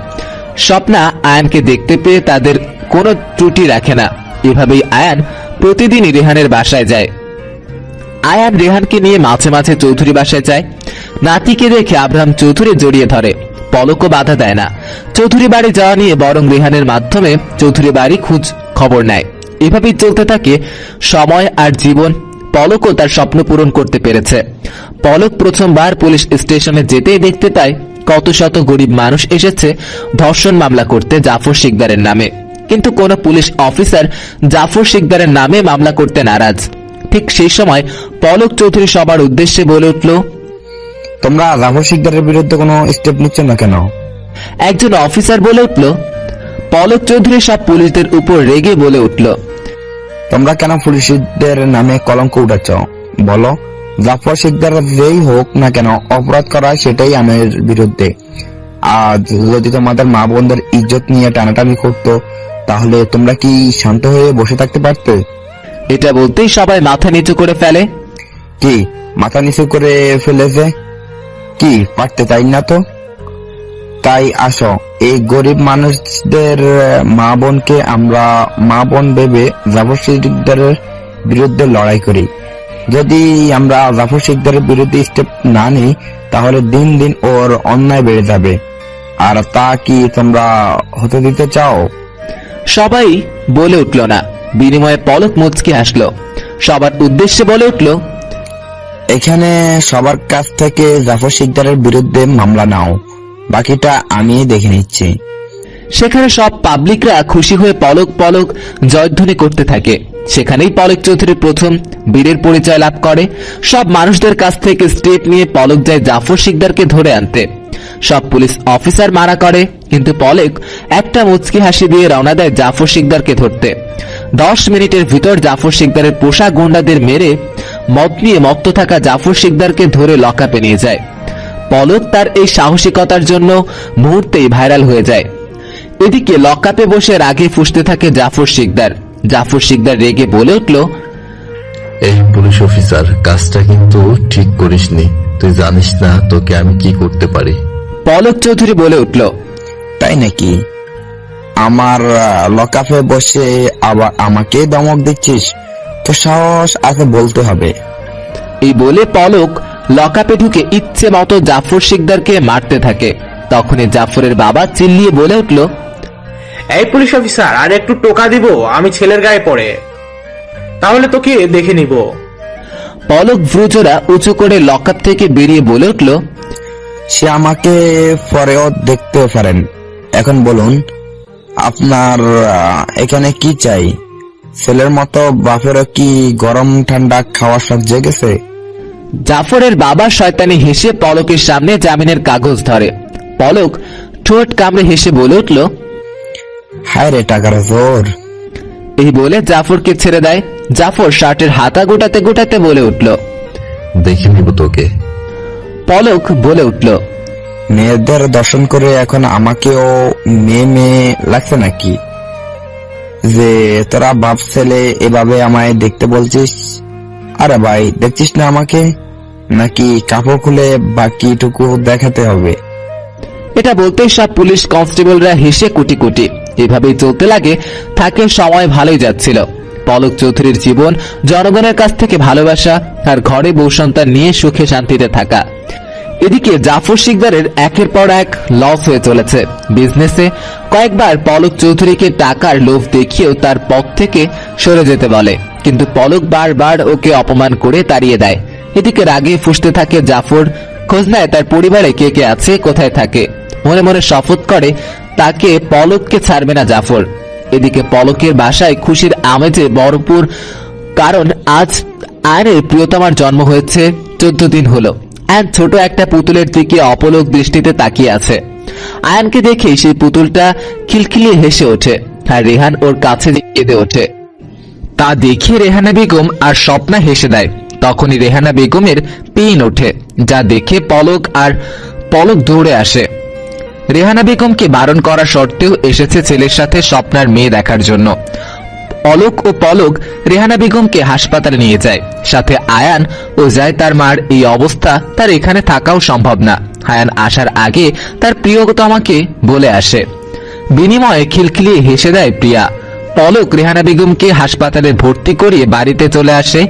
Speaker 3: স্বপ্না আয়ানকে দেখতে পেয়ে তাদের কোনো ত্রুটি রাখে না। এভাবেই আয়ান প্রতিদিনই রেহানের বাসায় যায়। আয়ান রেহানকে নিয়ে মাঝে মাঝে চৌধুরী বাসায় যায়। নাতিকে দেখে আব্রাহাম চৌধুরী জড়িয়ে ধরে। পলকও বাধা দেয় না। চৌধুরী বাড়ি যাওয়া নিয়ে বরং রেহানের মাধ্যমে চৌধুরী বাড়ি খোঁজ খবর নেয়। এভাবেই চলতে থাকে সময় আর জীবন। পলকও তার স্বপ্ন পূরণ করতে পেরেছে। পলক প্রথমবার পুলিশ স্টেশনে যেতেই দেখতে পায় কত শত গরিব মানুষ এসেছে ধর্ষণ মামলা করতে জাফর শিকদারের নামে, কিন্তু কোন পুলিশ অফিসার জাফর শিকদারের নামে মামলা করতে নারাজ। ঠিক সেই সময় পলক চৌধুরী সবার উদ্দেশ্যে বলে উঠল,
Speaker 9: তোমরা জাফর শিকদারের বিরুদ্ধে কোনো স্টেপ নিচ্ছ না কেন?
Speaker 3: একজন অফিসার বলে উঠল। পলক চৌধুরী সব পুলিশদের উপর রেগে বলে উঠল,
Speaker 9: তোমরা কেন পুলিশদের নামে কলঙ্ক উঠাচ্ছ? বলো, জাফর শিকদার যেই হোক না কেন অপরাধ করা সেটাই আইনের বিরুদ্ধে। আজ যদি তোমাদের মা বোনদের ইজ্জত নিয়ে টানাটানি করতো তাহলে তোমরা কি শান্ত হয়ে বসে থাকতে পারতে?
Speaker 3: এটা বলতেই সবাই মাথা নিচু করে ফেলে।
Speaker 9: কি মাথা নিচু করে ফেলেছে? কি পারতে তাই না তো? তাই আসো, এই গরিব মানুষদের মা বোনকে আমরা মা বোন ভেবে জাফর শিকদারের বিরুদ্ধে লড়াই করি। যদি আমরা জাফর শিকদারের বিরুদ্ধে স্টেপ না নিই তাহলে দিন দিন ওর অন্যায় বেড়ে যাবে। আর তা কি তোমরা হতে দিতে চাও?
Speaker 3: সবাই বলে উঠল না। বিনিময়ে পলক মুচকি হাসলো। সবার উদ্দেশ্যে বলে উঠল,
Speaker 9: এখানে সবার কাছ থেকে জাফর শিকদারের বিরুদ্ধে মামলা নাও, বাকিটা আমি দেখে নিচ্ছি।
Speaker 3: সেখানে সব পাবলিকরা খুশি হয়ে পলক পলক জয়ধ্বনি করতে থাকে। সেখানেই পলক চৌধুরী প্রথম বীরের পরিচয় লাভ করে। সব মানুষদের কাছ থেকে স্টেপ নিয়ে পলক যায় জাফর শিকদারকে ধরে আনতে। সব পুলিশ অফিসার মানা করে, কিন্তু পলক একটা মুচকি হাসি দিয়ে রওনা দেয় জাফর শিকদারকে ধরতে। 10 মিনিটের ভিতর জাফর শিকদারের পোষা গুন্ডাদের মেরে মদ নিয়ে মত্ত থাকা জাফর শিকদারকে ধরে লকআপে নিয়ে যায়। পলক তার এই সাহসিকতার জন্য মুহূর্তেই ভাইরাল হয়ে যায়। এদিকে লকআপে বসে রাগে ফুঁসতে থাকে জাফর শিকদার। জাফর শিকদার রেগে বলে উঠল,
Speaker 10: এই পুলিশ অফিসার, কাজটা কিন্তু ঠিক করিসনি। তুই জানিস না তোকে আমি কি করতে পারি।
Speaker 3: পলক চৌধুরী বলে উঠল,
Speaker 9: তাই নাকি? আমার লকআপে বসে আবার আমাকে ধমক দিচ্ছিস? তো সাহস আছে বলতে হবে।
Speaker 3: এই বলে পলক লকআপে ঢুকে ইচ্ছে মতো জাফর শিকদারকে মারতে থাকে। তখনই জাফরের বাবা চিল্লিয়ে বলে উঠল,
Speaker 11: এই পুলিশ অফিসার, আর একটু টোকা দিব, আমি ছেলের গায়ে পড়ে, তাহলে তোকে দেখে নিব।
Speaker 3: পলক ভ্রুজোড়া উঁচু করে লকআপ থেকে বেরিয়ে বলে উঠল,
Speaker 9: সে আমাকে পরেও দেখতে পারেন। এখন বলুন, আপনার এখানে কি চাই? ছেলের মতো বাপেরও কি গরম ঠান্ডা খাওয়ার শখ জেগেছে?
Speaker 3: জাফরের বাবা শয়তানি হেসে পলকের সামনে জামিনের কাগজ ধরে। পলক ঠোঁট কামড়ে হেসে বলে উঠল,
Speaker 9: হায় রে টাকার জোর।
Speaker 3: এই বলে জাফরকে ছেড়ে দেয়। জাফর শার্টের হাতা গোটাতে গোটাতে বলে উঠল,
Speaker 10: দেখে নিব তোকে।
Speaker 3: পলক বলে উঠল,
Speaker 9: মেয়েদের দর্শন করে এখন আমাকেও মেয়ে মেয়ে লাগছে নাকি? যে তোরা বাপ ছেলে এভাবে আমায় দেখতে বলছিস? আরে ভাই, দেখছিস না আমাকে? নাকি কাপড় খুলে বাকিটুকু দেখাতে হবে?
Speaker 3: এটা বলতে সব পুলিশ কনস্টেবলরা হেসে কুটি কুটি। এভাবেই চলতে লাগে। থাকে সময় ভালোই যাচ্ছিল। পলক চৌধুরীর জীবন জনগণের কাছ থেকে ভালোবাসা আর ঘরে বউ সন্তান নিয়ে সুখে শান্তিতে থাকা। এদিকে জাফর শিকদারের একের পর এক লস হয়ে চলেছে বিজনেসে। কয়েকবার পলক চৌধুরীকে টাকার লোভ দেখিয়েও তার পথ থেকে সরে যেতে বলে, কিন্তু পলক বারবার ওকে অপমান করে তাড়িয়ে দেয়। এদিকে রাগে ফুঁসতে থাকে জাফর। খোঁজ নেয় তার পরিবারে কে কে আছে, কোথায় থাকে। মনে মনে শপথ করে তাকে পলককে ছাড়বে না জাফর। এদিকে পলকের বাসায় খুশির আমেজে ভরপুর, কারণ আজ আয়নের প্রিয়তমার জন্ম হয়েছে। 14 দিন হলো। আয়ন ছোট একটা পুতুলের দিকে অপলক দৃষ্টিতে তাকিয়ে আছে। আয়নকে দেখে সেই পুতুলটা খিলখিলিয়ে হেসে ওঠে, আর রেহান ওর কাছে কেঁদে ওঠে। তা দেখে রেহানা বেগম আর স্বপ্না হেসে দেয়। তখনই রেহানা বেগমের পেইন ওঠে, যা দেখে পলক দৌড়ে আসে। রেহানা বেগমকে বারণ করা সত্ত্বেও এসেছে ছেলের সাথে স্বপ্নার মেয়ে দেখার জন্য। অলোক ও পলক রেহানা বেগমকে হাসপাতালে নিয়ে যায়, সাথে আয়ান ও যায়। তার মার এই অবস্থা, তার এখানে থাকাও সম্ভব না। আয়ান আসার আগে তার প্রিয়তমাকে বলে আসে। বিনিময়ে খিলখিলিয়ে হেসে দেয় প্রিয়া। পলক রেহানা বেগমকে হাসপাতালে ভর্তি করিয়ে বাড়িতে চলে আসে,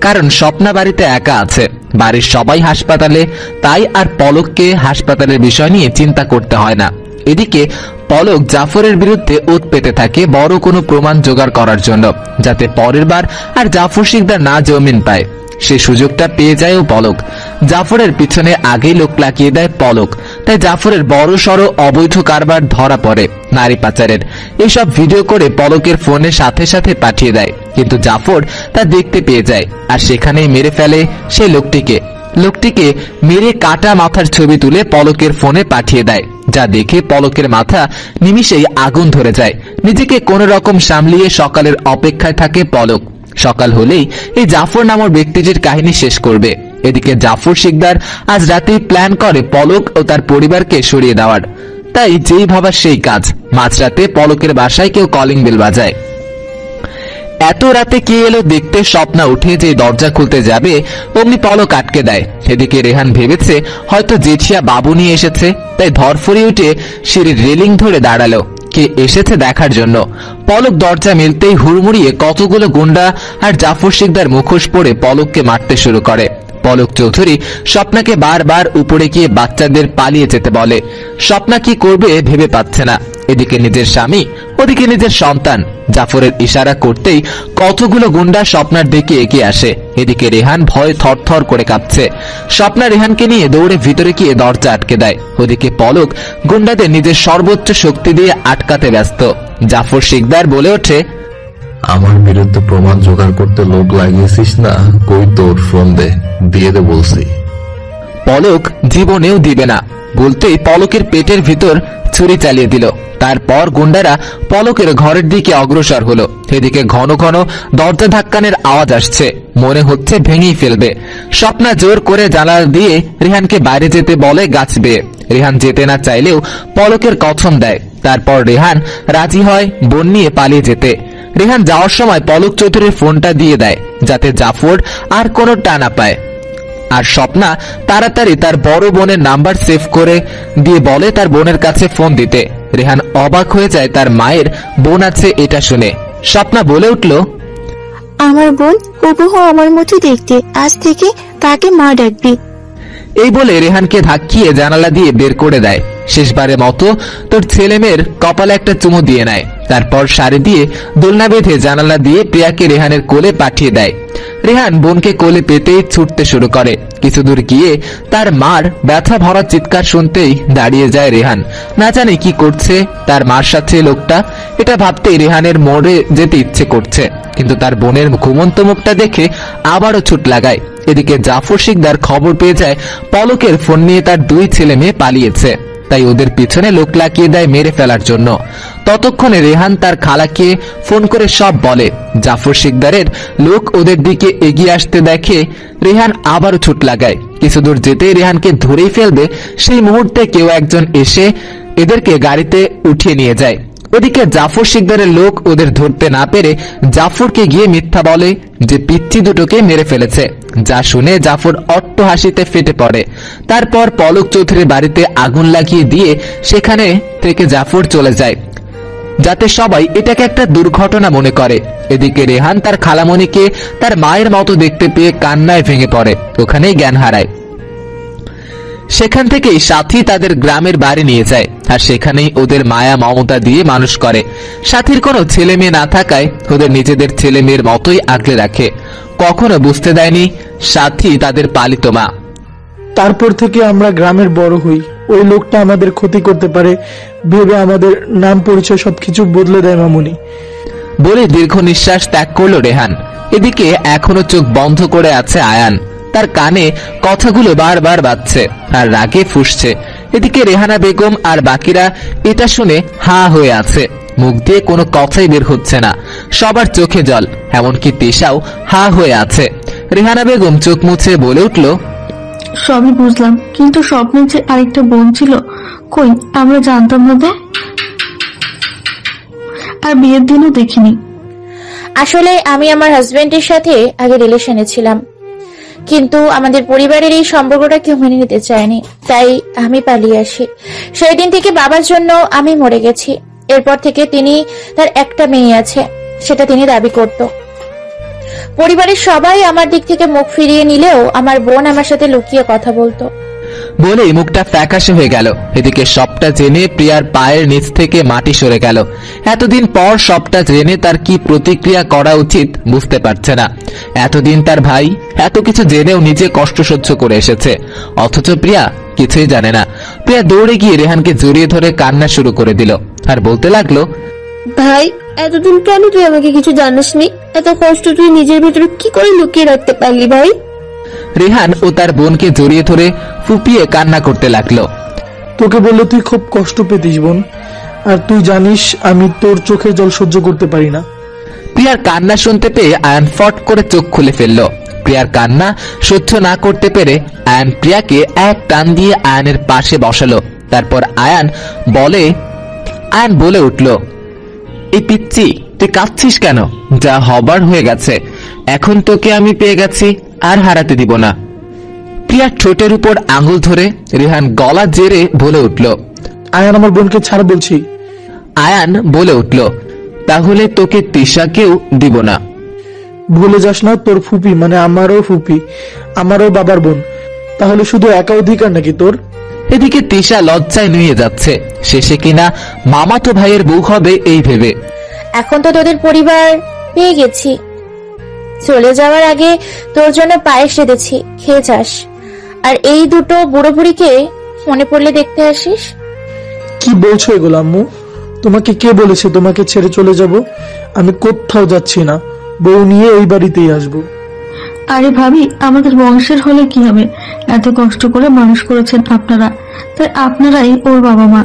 Speaker 3: কারণ স্বপ্না বাড়িতে একা আছে। বাড়ির সবাই হাসপাতালে, তাই আর পলককে হাসপাতালের বিষয় নিয়ে চিন্তা করতে হয় না। এদিকে পলক জাফরের বিরুদ্ধে ওত পেতে থাকে বড় কোনো প্রমাণ জোগাড় করার জন্য, যাতে পরের বার আর জাফর শিকদার না জামিন পায়। সে সুযোগটা পেয়ে যায় ও পলক। জাফরের পিছনে আগেই লোক লাগিয়ে দেয় পলক, তাই জাফরের বড় সড় অবৈধ কারবার ধরা পড়ে নারী পাচারের। এসব ভিডিও করে পলকের ফোনের সাথে সাথে পাঠিয়ে দেয়, কিন্তু জাফর তা দেখতে পেয়ে যায় আর সেখানেই মেরে ফেলে সেই লোকটিকে মেরে কাটা মাথার ছবি তুলে পলকের ফোনে পাঠিয়ে দেয়, যা দেখে পলকের মাথা নিমিষেই আগুন ধরে যায়। নিজেকে কোন রকম সামলিয়ে সকালের অপেক্ষায় থাকে পলক। সকাল হলেই এই জাফর নামক ব্যক্তিটির কাহিনী শেষ করবে। এদিকে জাফর শিকদার আজ রাতেই প্ল্যান করে পলক ও তার পরিবারকে সরিয়ে দেওয়ার। তাই যেই ভাবা সেই কাজ। মাঝরাতে পলকের বাসায় কেউ কলিং বেল বাজায়। এত রাতে কে এলো দেখতে স্বপ্না উঠে যে দরজা খুলতে যাবে অমনি পলক আটকে দেয়। এদিকে রেহান ভেবেছে হয়তো জেঠিয়া বাবু নিয়ে এসেছে, তাই ধরফড়ি উঠে সিঁড়ির রেলিং ধরে দাঁড়ালো কে এসেছে দেখার জন্য। পলক দরজা মিলতেই হুড়মুড়িয়ে কতগুলো গুন্ডা আর জাফর শিকদার মুখোশ পরে পলককে মারতে শুরু করে। পলক চৌধুরী স্বপ্নাকে বারবার উপরে গিয়ে বাচ্চাদের পালিয়ে যেতে বলে। স্বপ্না কি করবে ভেবে পাচ্ছে না। এদিকে নিজের স্বামী, ওদিকে নিজের সন্তান। জাফরের ইশারা করতেই কতগুলো গুন্ডা স্বপ্নার দিকে এগিয়ে আসে। এদিকে রেহান ভয়ে থরথর করে কাঁপছে। স্বপ্না রেহানকে নিয়ে দৌড়ে ভিতরে গিয়ে দরজা আটকে দেয়। ওদিকে পলক গুন্ডাদের নিজের সর্বোচ্চ শক্তি দিয়ে আটকাতে ব্যস্ত। জাফর শিকদার বলে ওঠে,
Speaker 10: আমার বিরুদ্ধে প্রমাণ জোগাড় করতে লোক লাগিয়েছিস না? কই তোর ফোন দে, দিয়ে দে বলছি।
Speaker 3: পলক জীবনেও দিবে না বলতেই পলকের পেটের ভিতর ছুরি চালিয়ে দিল। তারপর গুন্ডারা পলকের ঘরের দিকে অগ্রসর হলো। এদিকে ঘন ঘন দরজা ধাক্কানের আওয়াজ আসছে, মনে হচ্ছে ভেঙেই ফেলবে। স্বপ্না জোর করে জানালা দিয়ে রেহানকে বাইরে যেতে বলে গাছ বেয়ে। রেহান যেতে না চাইলেও পলকের কথম দেয়। তারপর রেহান রাজি হয় বোন নিয়ে পালিয়ে যেতে। রেহান যাওয়ার সময় পলক চৌধুরীর ফোনটা দিয়ে দেয় যাতে জাফর আর কোনো টানা পায়। আর স্বপ্না তাড়াতাড়ি তার বড় বোনের নাম্বার সেভ করে দিয়ে বলে তার বোনের কাছে ফোন দিতে। রেহান অবাক হয়ে যায় তার মায়ের বোন আছে এটা শুনে। স্বপ্না বলে উঠল,
Speaker 7: আমার বোন হুবহু আমার মতো দেখতে, আজ থেকে তাকে মা ডাকবি।
Speaker 3: এই বলে রেহানকে ধাক্কিয়ে জানালা দিয়ে বের করে দেয়। শেষবারের মতো তোর ছেলে মেয়ের কপালে একটা চুমু দিয়ে নেয়। তারপর শাড়ি দিয়ে দোলনা বেঁধে জানালা দিয়ে প্রিয়াকে রেহানের কোলে পাঠিয়ে দেয়। রেহান বোনকে কোলে পেতেই ছুটতে শুরু করে। কিছু দূর গিয়ে তার মার ব্যথা ভরা চিৎকার শুনতেই দাঁড়িয়ে যায় রেহান। না জানে কি করছে তার মার সাথে লোকটা। এটা ভাবতেই রেহানের মরে যেতে ইচ্ছে করছে, কিন্তু তার বোনের ঘুমন্ত মুখটা দেখে আবারও ছুট লাগায়। এদিকে জাফর শিকদার খবর পেয়ে যায় পলকের ফোন নিয়ে তার 2 ছেলে মেয়ে পালিয়েছে, তাই ওদের পিছনে লোক লাগিয়ে দেয় মেরে ফেলার জন্য। ততক্ষণে রেহান তার খালাকে ফোন করে সব বলে। জাফর শিকদারের লোক ওদের দিকে এগিয়ে আসতে দেখে রেহান আবারও ছুট লাগায়। কিছু দূর যেতেই রেহানকে ধরেই ফেলবে, সেই মুহূর্তে কেউ একজন এসে এদেরকে গাড়িতে উঠিয়ে নিয়ে যায়। ওদিকে জাফর শিকদারের লোক ওদের ধরতে না পেরে জাফরকে গিয়ে মিথ্যা বলে যে পিচ্চি দুটোকে মেরে ফেলেছে, যা শুনে জাফর অট্ট হাসিতে ফেটে পড়ে। তারপর পলক চৌধুরীর বাড়িতে আগুন লাগিয়ে দিয়ে সেখানে থেকে জাফর চলে যায় যাতে সবাই এটাকে একটা দুর্ঘটনা মনে করে। এদিকে রেহান তার খালামণিকে তার মায়ের মতো দেখতে পেয়ে কান্নায় ভেঙে পড়ে, ওখানেই জ্ঞান হারায়। সেখান থেকেই সাথী তাদের গ্রামের বাড়ি নিয়ে যায়, আর সেখানেই ওদের মায়া মমতা দিয়ে মানুষ করে। সাথীর কোনো ছেলে মেয়ে না থাকায় ওদের নিজেদের ছেলে মেয়ের মতোই আগলে রাখে, কখনো বুঝতে দেয়নি সাথী তাদের পালিত মা।
Speaker 6: তারপর থেকে আমরা গ্রামের বড় হই। ওই লোকটা আমাদের ক্ষতি করতে পারে ভেবে আমাদের নাম পরিচয় সবকিছু বদলে দেয় মামুনি।
Speaker 3: বলে দীর্ঘ নিঃশ্বাস ত্যাগ করলো রেহান। এদিকে এখনো চোখ বন্ধ করে আছে আয়ান, তার কানে কথাগুলো বারবার বাজছে আর রাগে ফুঁসছে। এদিকে রেহানা বেগম আর বাকিরা এটা শুনে হা হয়ে আছে, মুখ দিয়ে কোনো কথাই বের হচ্ছে না। সবার চোখে জল, এমনকি তিশাও হা হয়ে আছে। রেহানা বেগম চোখ মুছে বলে উঠল,
Speaker 7: সবই বুঝলাম, কিন্তু স্বপ্নে যে আরেকটা বোন ছিল, কই আমরা জানতাম না দে, আর বিয়ের দিনও দেখিনি।
Speaker 8: আসলে আমি আমার হাজবেন্ডের সাথে আগে রিলেশনে ছিলাম, কিন্তু আমাদের পরিবারের এই সম্পর্কটা কেউ মেনে নিতে চায়নি, তাই আমি পালিয়ে আসি। সেই দিন থেকে বাবার জন্য আমি মরে গেছি। এরপর থেকে তার একটা মেয়ে আছে, সেটা তিনি দাবি করত। পরিবারের সবাই আমার দিক থেকে মুখ ফিরিয়ে নিলেও আমার বোন আমার সাথে লুকিয়ে কথা বলতো।
Speaker 3: বলেই মুখটা ফ্যাকাশে হয়ে গেল। এদিকে সবটা জেনে প্রিয়ার পায়ের নিচ থেকে মাটি সরে গেল। এতদিন পর সবটা জেনে তার কি প্রতিক্রিয়া করা উচিত বুঝতে পারছে না। এতদিন তার ভাই এত কিছু জেনেও নিজে কষ্ট সহ্য করে এসেছে, অথচ প্রিয়া কিছুই জানে না। প্রিয়া দৌড়ে গিয়ে রেহানকে জড়িয়ে ধরে কান্না শুরু করে দিল আর বলতে লাগলো,
Speaker 2: ভাই এতদিন কেন তুই আমাকে কিছু জানাসনি? এত কষ্ট তুই নিজের ভিতরে কি করে লুকিয়ে রাখতে পারলি ভাই?
Speaker 3: রেহান ও তার বোনকে জড়িয়ে ধরে ফুপিয়ে কান্না করতে লাগলো।
Speaker 6: তোকে বললে তুই খুব কষ্ট পেতিস বোন, আর তুই জানিস আমি তোর চোখের জল সহ্য করতে পারি না।
Speaker 3: প্রিয়ার কান্না শুনতে পেয়ে আয়ান ফট করে চোখ খুলে ফেললো। প্রিয়ার কান্না সহ্য না করতে পেরে আয়ান প্রিয়াকে এক টান দিয়ে আয়ানের পাশে বসালো। তারপর আয়ান বলে উঠল, এই পিচ্চি তুই কাঁদছিস কেন? যা হবার হয়ে গেছে, এখন তোকে আমি পেয়ে গেছি, আর হারাতে দিব না। প্রিয়ার ঠোঁটের উপর আঙুল ধরে রেহান গলা জেরে বলে উঠল,
Speaker 6: আয়ান আমার বোনকে ছাড় বলছি।
Speaker 3: আয়ান বলে উঠল, তাহলে তোকে তিশাকেও দিব না।
Speaker 6: ভুলে যাস না, তোর ফুপি মানে আমারও ফুপি, আমারও বাবার বোন, তাহলে শুধু একা অধিকার নাকি তোর?
Speaker 3: এদিকে তিশা লজ্জায় নুয়ে যাচ্ছে, শেষে কিনা মামাতো ভাইয়ের বউ হবে এই ভেবে।
Speaker 8: এখন তো তোদের পরিবার পেয়ে গেছি, চলে যাওয়ার আগে তোর জন্য পায়েস রেঁধেছি, খেয়ে যাস। আর এই দুটো বুড়ো বুড়িকে মনে পড়লে দেখতে আসিস।
Speaker 6: কি বলছো এগুলো আম্মু? তোমাকে কে বলেছে তোমাকে ছেড়ে চলে যাব? আমি কোথাও যাচ্ছি না, বউ নিয়ে এই বাড়িতেই আসবো।
Speaker 7: আরে ভাবি, আমাদের বংশের হলে কি হবে? এত কষ্ট করে মানুষ করেছেন আপনারা, তাই আপনারাই ওর বাবা মা।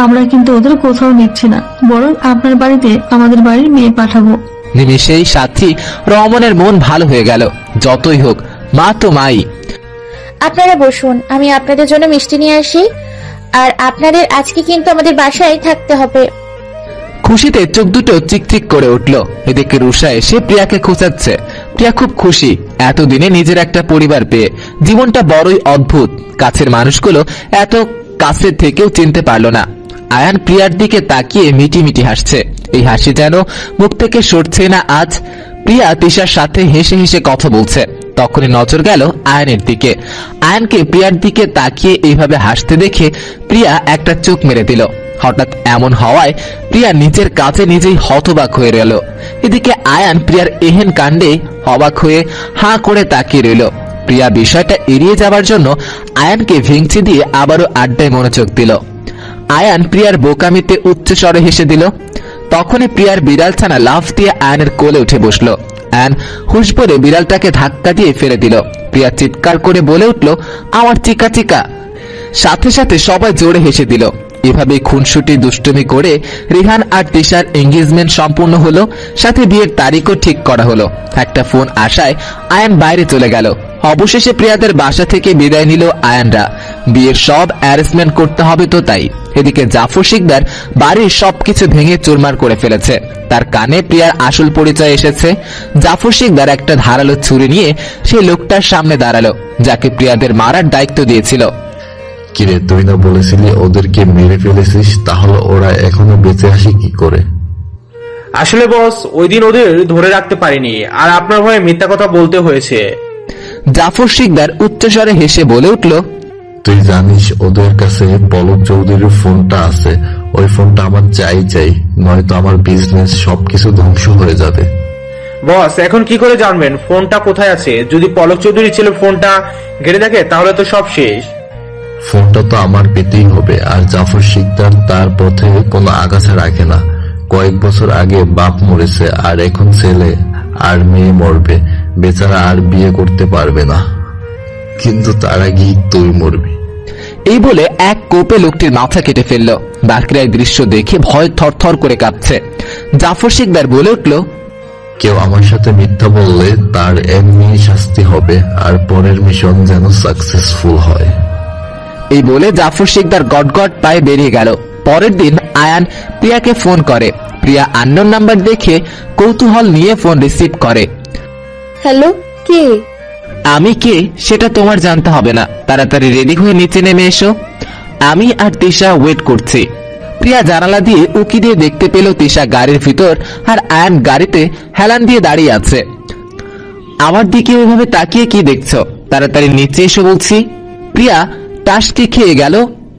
Speaker 7: আমরা কিন্তু ওদের কোথাও নিচ্ছি না, বরং আপনার বাড়িতে আমাদের বাড়ির মেয়ে পাঠাবো।
Speaker 3: নিমেষেই সাথী রমনের মন ভালো হয়ে গেল। যতই হোক মা তো মাই।
Speaker 8: আপনারা বসুন, আমি আপনাদের জন্য মিষ্টি নিয়ে আসি। আর আপনাদের আজকে কিন্তু আমাদের বাসায় থাকতে হবে।
Speaker 3: খুশিতে চোখ দুটো চিকচিক করে উঠল। এদিকে রুষা এসে প্রিয়াকে খোঁচাচ্ছে। প্রিয়া খুব খুশি, এতদিনে নিজের একটা পরিবার পেয়ে। জীবনটা বড়ই অদ্ভুত, কাছের মানুষগুলো এত কাছের থেকেও চিনতে পারলো না। আয়ান প্রিয়ার দিকে তাকিয়ে মিটি মিটি হাসছে, এই হাসি যেন মুখ থেকে সরছে না আজ। প্রিয়া তিশার সাথে হেসে হেসে কথা বলছে, তখনই নজর গেল আয়ানের দিকে। আয়ানকে প্রিয়ার দিকে তাকিয়ে এইভাবে হাসতে দেখে প্রিয়া একটা চোখ মেরে দিল। হঠাৎ এমন হওয়ায় প্রিয়া নিজের কাছে নিজেই হতবাক হয়ে রইল। এদিকে আয়ান প্রিয়ার এহেন কাণ্ডে অবাক হয়ে হাঁ করে তাকিয়ে রইল। প্রিয়া বিষয়টা এড়িয়ে যাবার জন্য আয়ানকে ভেঙচি দিয়ে আবারও আড্ডায় মনোযোগ দিল। আয়ান প্রিয়ার বোকামিতে উচ্চস্বরে হেসে দিল। তখনই প্রিয়ার বিড়াল ছানা লাফ দিয়ে আয়ানের কোলে উঠে বসলো। আয়ান হুশ করে বিড়ালটাকে ধাক্কা দিয়ে ফেলে দিল। প্রিয়া চিৎকার করে বলে উঠল, আমার চিকা চিকা। সাথে সাথে সবাই জোরে হেসে দিল। এভাবে খুনসুটি দুষ্টুমি করে রিহান আর তিশার এঙ্গেজমেন্ট সম্পূর্ণ হলো, সাথে বিয়ের তারিখও ঠিক করা হলো। একটা ফোন আসায় আয়ান বাইরে চলে গেল। অবশেষে প্রিয়াদের বাসা থেকে বিদায় নিল আয়ানরা। বিয়ের সব অ্যারেঞ্জমেন্ট করতে হবে তো তাই। এদিকে জাফর শিকদার বাড়ির সবকিছু ভেঙে চুরমার করে ফেলেছে। তার কানে প্রিয়ার আসল পরিচয় এসেছে। জাফর শিকদার একটা ধারালো ছুরি নিয়ে সেই লোকটার সামনে দাঁড়ালো, যাকে প্রিয়াদের মারার দায়িত্ব দিয়েছিল।
Speaker 10: কিরে, তুই না বলেছিলি ওদেরকে মেরে ফেলেছিস, তাহলে ওরা এখনো বেঁচে আসে কি করে?
Speaker 11: আসলে বস, ওই দিন ওদের ধরে রাখতে পারিনি, আর আপনার ভয়ে মিথ্যা কথা বলতে হয়েছে।
Speaker 3: জাফর শিকদার উচ্চস্বরে হেসে বলে উঠল,
Speaker 10: তুই জানিস ওদের কাছে পলক চৌধুরীর ফোনটা আছে। ওই ফোনটা আমার চাই, নয়তো আমার বিজনেস সবকিছু ধ্বংস হয়ে যাবে।
Speaker 11: বস, এখন কি করে জানবেন ফোনটা কোথায় আছে? যদি পলক চৌধুরী ছেলে ফোনটা ঘেরে দেখে তাহলে তো সব শেষ।
Speaker 10: ফোনটা তো আমার পেতেই হবে। আর জাফর শিকদার তার পথে কোনো আগাছা রাখে না। কয়েক বছর আগে বাপ মরেছে, আর এখন ছেলে আর মেয়ে মরবে। বেচারা আর বিয়ে করতে পারবে না, কিন্তু তার আগেই তুই মরবি।
Speaker 3: এই বলে এক কোপে লোকটির মাথা কেটে ফেললো। বাকিরা এই দৃশ্য দেখে ভয় থরথর করে কাঁপছে। জাফর শিকদার বলে উঠল,
Speaker 10: কেউ আমার সাথে মিথ্যা বললে তার এমনি শাস্তি হবে, আর পরের মিশন যেন সাকসেসফুল হয়।
Speaker 3: এই বলে জাফর শিকদার গটগট পায়ে বেরিয়ে গেল। পরের দিন আয়ান প্রিয়াকে ফোন করে। প্রিয়া আননোন নাম্বার দেখে কৌতূহল নিয়ে ফোন রিসিভ করে।
Speaker 2: হ্যালো, কে?
Speaker 3: আমি কে সেটা তোমার জানতে হবে না, তাড়াতাড়ি রেডি হয়ে নিচে নেমে এসো। আমি আর তিশা ওয়েট করছি। প্রিয়া জানালা দিয়ে উকি দিয়ে দেখতে পেল তিশা গাড়ির ভিতর, আর আয়ান গাড়িতে হেলান দিয়ে দাঁড়িয়ে আছে। আমার দিকে ওইভাবে তাকিয়ে কি দেখছো? তাড়াতাড়ি নিচে এসো বলছি। প্রিয়া টাসটি খেয়ে গেল।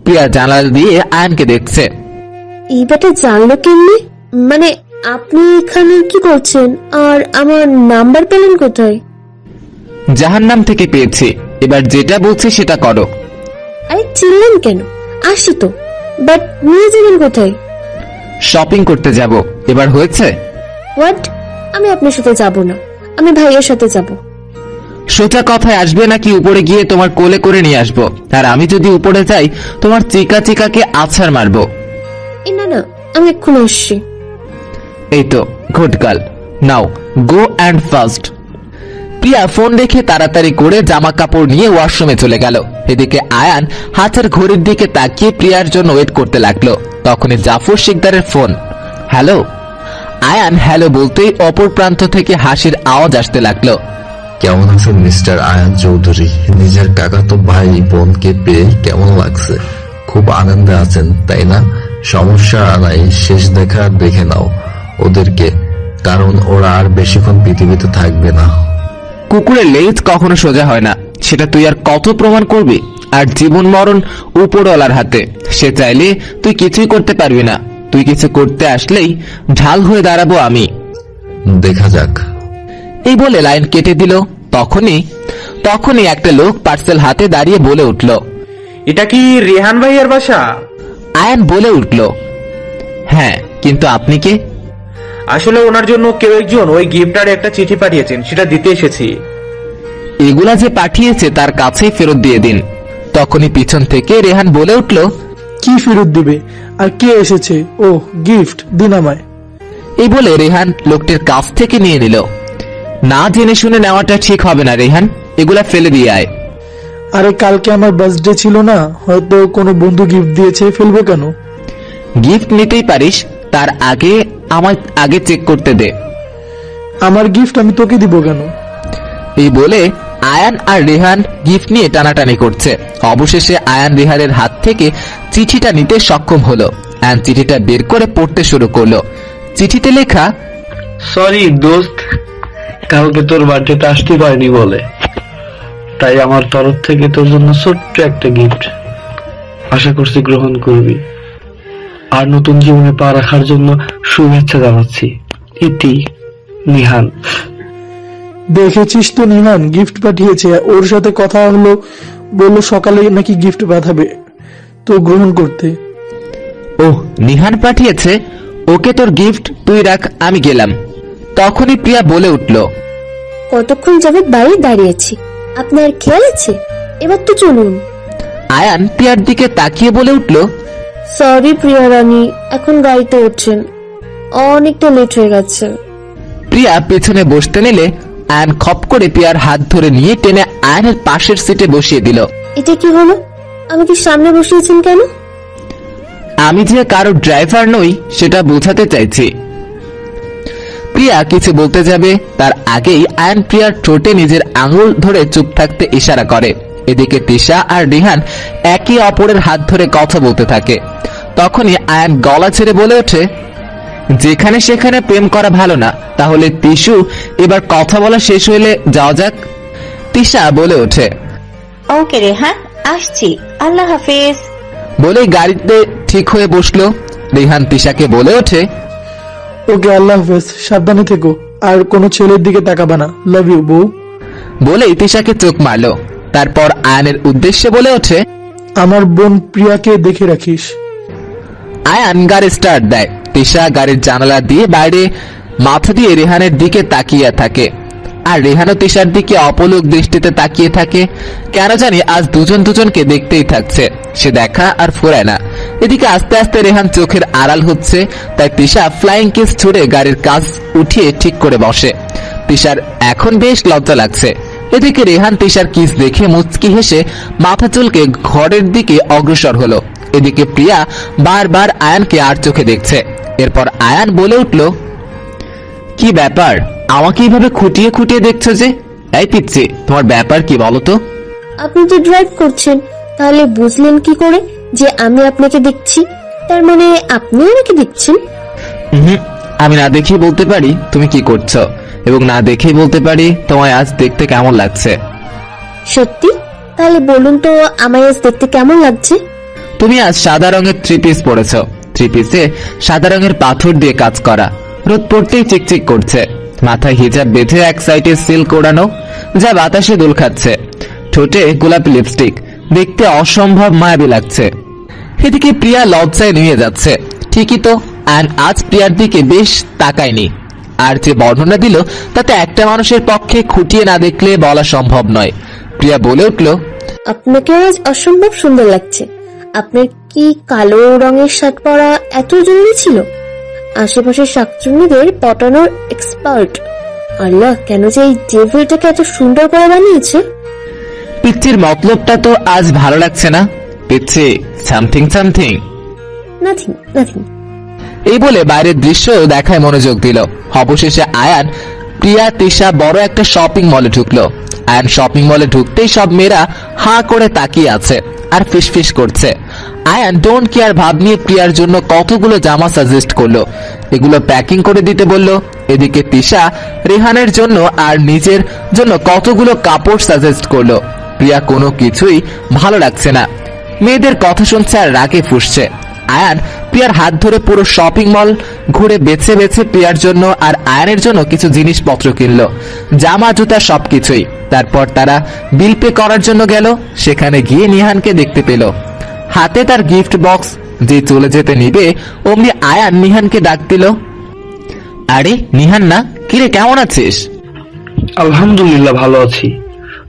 Speaker 3: প্রিয়া জানালা দিয়ে আয়ানকে দেখছে।
Speaker 2: এই ব্যাটা জানলো কেমনি? মানে আপনি এখানে কি করছেন, আর আমার নাম্বার পেলেন কোথায়?
Speaker 3: জাহান্নাম থেকে পেয়েছি। এবার যেটা বলছি সেটা করো।
Speaker 2: আরে চিনলেন কেন? আসি তো, বাট নিয়ে যাবেন কোথায়?
Speaker 3: শপিং করতে যাব। এবার হয়েছে?
Speaker 2: হোয়াট? আমি আপনার সাথে যাব না, আমি ভাইয়ের সাথে যাব।
Speaker 3: সোজা কথায় আসবে নাকি উপরে গিয়ে তোমার কোলে করে নিয়ে আসবো? আর আমি যদি উপরে যাই তোমার চিকা চিকাকে আছাড় মারবো।
Speaker 2: না না, আমি এক্ষুনি আসছি।
Speaker 3: এই তো good girl, now go and fast. Priya phone রেখে তাড়াতাড়ি করে জামা কাপড় নিয়ে ওয়াশরুমে চলে গেল। এদিকে আয়ান হাতের ঘড়ির দিকে তাকিয়ে প্রিয়ার জন্য ওয়েট করতে লাগলো। তখনই জাফর শিকদারের ফোন। হ্যালো। আয়ান হ্যালো বলতেই অপর প্রান্ত থেকে হাসির আওয়াজ আসতে লাগলো।
Speaker 10: কেমন আছেন মিস্টার আয়ান চৌধুরী? নিজের কাকাতো ভাই বোনকে পেয়ে কেমন লাগছে? খুব আনন্দে আছেন তাই না? সমস্যা নাই, শেষ দেখা দেখে নাও ওদেরকে, কারণ ওরা আর বেশিক্ষণ পৃথিবীতে থাকবে না।
Speaker 3: কুকুরের লেজ কখনো সোজা হয় না, সেটা তুই আর কত প্রমাণ করবি? আর জীবন মরণ উপরওয়ালার হাতে, সে চাইলে তুই কিছুই করতে পারবি না। তুই কিছু করতে আসলেই ঢাল হয়ে দাঁড়াবো আমি।
Speaker 10: দেখা যাক।
Speaker 3: এই বলে লাইন কেটে দিল। তখনই একটা লোক পার্সেল হাতে দাঁড়িয়ে বলে উঠল,
Speaker 11: এটা কি রেহান ভাইয়ের বাসা?
Speaker 3: আয়ান বলে উঠল, হ্যাঁ, কিন্তু আপনি কে?
Speaker 11: আসলে ওনার জন্য কেউ একজন ওই গিফটারে একটা চিঠি পাঠিয়েছেন, সেটা দিতে এসেছি।
Speaker 3: এগুলা যে পাঠিয়েছে তার কাছেই ফেরত দিয়ে দিন। তখনই পিছন থেকে রেহান বলে উঠল,
Speaker 6: কি ফেরত দিবে? আর কে এসেছে? ও গিফট, দিন আমায়।
Speaker 3: এই বলে রেহান লোকটির কাছ থেকে নিয়ে নিল। না জেনে শুনে নেওয়াটা ঠিক হবে না রেহান, এগুলা ফেলে দিয়ে আয়।
Speaker 6: আরে কালকে আমার বার্থডে ছিল না, হয়তো কোনো বন্ধু গিফট দিয়েছে, ফেলবো কেন?
Speaker 3: গিফট নিতেই পারিস, তার আগে আমায় আগে চেক করতে দে।
Speaker 6: আমার গিফট আমি তোকে দিব কেন?
Speaker 3: এই বলে আয়ান আর রেহান গিফট নিয়ে টানাটানি করছে। অবশেষে আয়ান রেহানের হাত থেকে চিঠিটা নিতে সক্ষম হলো। আয়ান চিঠিটা বের করে পড়তে শুরু করলো। চিঠিতে লেখা,
Speaker 12: সরি দোস্ত, কালকে তোর বার্থডেতে আসতে পারিনি বলে, তাই আমার তরফ থেকে তোর জন্য ছোট্ট একটা গিফট, আশা করছি গ্রহণ করবি। আর নতুন জীবনে পা রাখার জন্য শুভেচ্ছা জানাচ্ছি, ইতি নিহান।
Speaker 6: দেখেছিস তো, নিহান গিফট পাঠিয়েছে। ওর সাথে কথা হলো, বললো সকালে নাকি গিফট পাঠাবে তো গ্রহণ করতে।
Speaker 3: ওহ, নিহান পাঠিয়েছে? ওকে, তোর গিফট তুই রাখ, আমি গেলাম। তখনই প্রিয়া বলে উঠল,
Speaker 2: কতক্ষণ যাবত বাইরে দাঁড়িয়েছি, আপনার খেয়াল আছে? এবার তো চলুন।
Speaker 3: আয়ান প্রিয়ার দিকে তাকিয়ে বলে উঠল,
Speaker 2: সরি প্রিয়া রানী, এখন গাড়িতে উঠছেন, অনেকটা লেট হয়ে গেছে।
Speaker 3: প্রিয়া পেছনে বসতে নিলে আয়ান খপ করে প্রিয়ার হাত ধরে নিয়ে টেনে আয়ানের পাশের সিটে বসিয়ে দিল।
Speaker 2: এটা কি হলো? আমাকে সামনে বসিয়েছেন কেন?
Speaker 3: আমি যে কারো ড্রাইভার নই সেটা বোঝাতে চাইছি। প্রিয়া কিছু বলতে যাবে তার আগেই আয়ান প্রিয়ার ঠোঁটে নিজের আঙুল ধরে চুপ থাকতে ইশারা করে। এদিকে তিশা আর রিহান একে অপরের হাত ধরে কথা বলতে থাকে। তখনই আয়ান গলা ছেড়ে বলে ওঠে, যেখানে সেখানে প্রেম করা ভালো না, তাহলে তিশু এবার কথা বলা শেষ হইলে যাওয়া যাক। তিশা বলে ওঠে,
Speaker 4: ওকে রেহান, আসছি, আল্লাহ হাফেজ।
Speaker 3: বলেই গাড়িতে ঠিক হয়ে বসলো। রিহান তিশাকে বলে ওঠে,
Speaker 6: ওকে, আল্লাহ হাফেজ, সাবধানে থেকো, আর কোনো ছেলের দিকে তাকাবা না, লাভ ইউ বউ।
Speaker 3: বলেই তিশাকে চোখ মারলো। তারপর আয়ানের উদ্দেশ্যে বলে ওঠে,
Speaker 6: আমার বোন প্রিয়াকে দেখে রাখিস।
Speaker 3: আয়ান গাড়ি স্টার্ট দেয়। তিশা গাড়ির জানালা দিয়ে বাইরে মাথা দিয়ে রেহানের দিকে তাকিয়ে থাকে, আর রেহানও তিশার দিকে অপলক দৃষ্টিতে তাকিয়ে থাকে। কেন জানি আজ দুজনকে দেখতেই থাকছে, সে দেখা আর ফুরায় না। এদিকে আস্তে আস্তে রেহান চোখের আড়াল হচ্ছে, তাই তিশা ফ্লাইং কিস ছুড়ে গাড়ির কাজ উঠিয়ে ঠিক করে বসে। তিশার এখন বেশ লজ্জা লাগছে। এদিকে রেহান তিশার কিস দেখে মুচকি হেসে মাথা চুলকে ঘরের দিকে অগ্রসর হলো। এদিকে প্রিয়া বারবার আয়ানকে আর চোখে দেখছে। এরপর আয়ান বলে উঠল, কি ব্যাপার, আমাকে এইভাবে খুঁটিয়ে খুঁটিয়ে দেখছো যে? এই পিচ্ছি, তোমার ব্যাপার কি বলো তো?
Speaker 2: আপনি তো ড্রাইভ করছেন, তাহলে বুঝলেন কি করে যে আমি আপনাকে দেখছি? তার মানে আপনি আমাকে দেখছেন?
Speaker 3: আমি না দেখেই বলতে পারি তুমি কি করছো, এবং না দেখেই বলতে পারি তোমায় আজ দেখতে কেমন লাগছে।
Speaker 2: সত্যি? তাহলে বলুন তো, আমায় আজ দেখতে কেমন লাগছে?
Speaker 3: তুমি আজ সাদা রঙের থ্রি পিস পরেছ। থ্রি পিসে সাদা রঙের পাথর দিয়ে কাজ করা, রোদ পড়তেই চিকচিক করছে। মাথায় হিজাব বেঁধে এক সাইডে সিল্ক ওড়ানো, যা বাতাসে দোল খাচ্ছে। ঠোঁটে গোলাপি লিপস্টিক, দেখতে অসম্ভব মায়াবী লাগছে। এদিকে প্রিয়া লজ্জায় নিয়ে যাচ্ছে। ঠিকই তো, আজ প্রিয়ার দিকে বেশ তাকায়নি। আর যে বর্ণনা দিল তাতে একটা মানুষের পক্ষে খুঁটিয়ে না দেখলে বলা সম্ভব নয়। প্রিয়া বলে উঠল,
Speaker 2: আপনাকে আজ অসম্ভব সুন্দর লাগছে। আপনার কি কালো রঙের শার্ট পরা এত জরুরি ছিল? আশেপাশের শাকচুন্নিদের পটানোর এক্সপার্ট আল্লাহ, কেন যে এই ডেভিলটাকে এত সুন্দর করে বানিয়েছে।
Speaker 3: পিচ্চির মতলবটা তো আজ ভালো লাগছে না। পিচ্ছি, সামথিং সামথিং।
Speaker 2: Nothing nothing.
Speaker 3: এই বলে বাইরের দৃশ্য দেখায় মনোযোগ দিল। অবশেষে আয়ান, প্রিয়া, তিশা বড় একটা শপিং মলে ঢুকলো। আয়ান শপিং মলে ঢুকতেই সব মেয়েরা হাঁ করে তাকিয়ে আছে আর ফিসফিস করছে। আয়ান ডোন্ট কেয়ার ভাব নিয়ে প্রিয়ার জন্য কতগুলো জামা সাজেস্ট করলো, এগুলো প্যাকিং করে দিতে বললো। এদিকে তিশা রেহানের জন্য আর নিজের জন্য কতগুলো কাপড় সাজেস্ট করলো। প্রিয়া কোনো কিছুই ভালো লাগছে না, মেয়েদের কথা শুনছে আর রাগে ফুঁসছে। আয়ান প্রিয়ার হাত ধরে পুরো শপিং মল ঘুরে বেছে বেছে প্রিয়ার জন্য আর আয়ানের জন্য কিছু জিনিসপত্র কিনলো, জামা জুতা সবকিছুই। তারপর তারা বিল পে করার জন্য গেল। সেখানে গিয়ে নিহানকে দেখতে পেল, হাতে তার গিফট বক্স। যে চলে যেতে নিবে অমনি আয়ান নিহানকে ডাক দিল। আরে নিহান না, কিরে কেমন আছিস?
Speaker 12: আলহামদুলিল্লাহ ভালো আছি,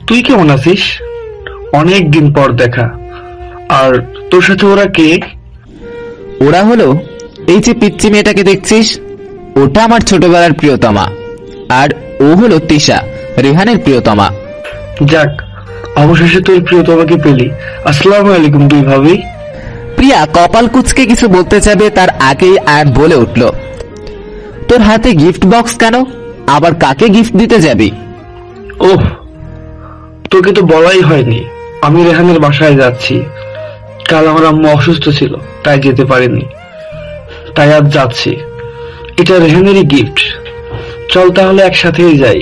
Speaker 12: তুই কেমন আছিস? অনেক দিন পর দেখা। আর তোর সাথে ওরা কে?
Speaker 3: ওরা হলো এই যে পিচ্চি মেয়েটাকে দেখছিস, ওটা আমার ছোটবেলার প্রিয়তমা, আর ও হলো তিশা, রেহানের প্রিয়তমা।
Speaker 12: যাক, অবশেষে তোর প্রিয়তমাকে পেলি। আসসালামু আলাইকুম দুই ভাবি।
Speaker 3: প্রিয়া কপাল কুঁচকে কিছু বলতে যাবে, তার আগেই আয়ান বলে উঠল, তোর হাতে গিফট বক্স কেন? আবার কাকে গিফট দিতে যাবি?
Speaker 12: ওহ, তোকে তো বলাই হয়নি, আমি রেহানের বাসায় যাচ্ছি। কাল আমার আম্মু অসুস্থ ছিল, তাই যেতে পারিনি, তাই আজ যাচ্ছি। এটা রেহানেরই গিফট, চল তাহলে একসাথেই যাই।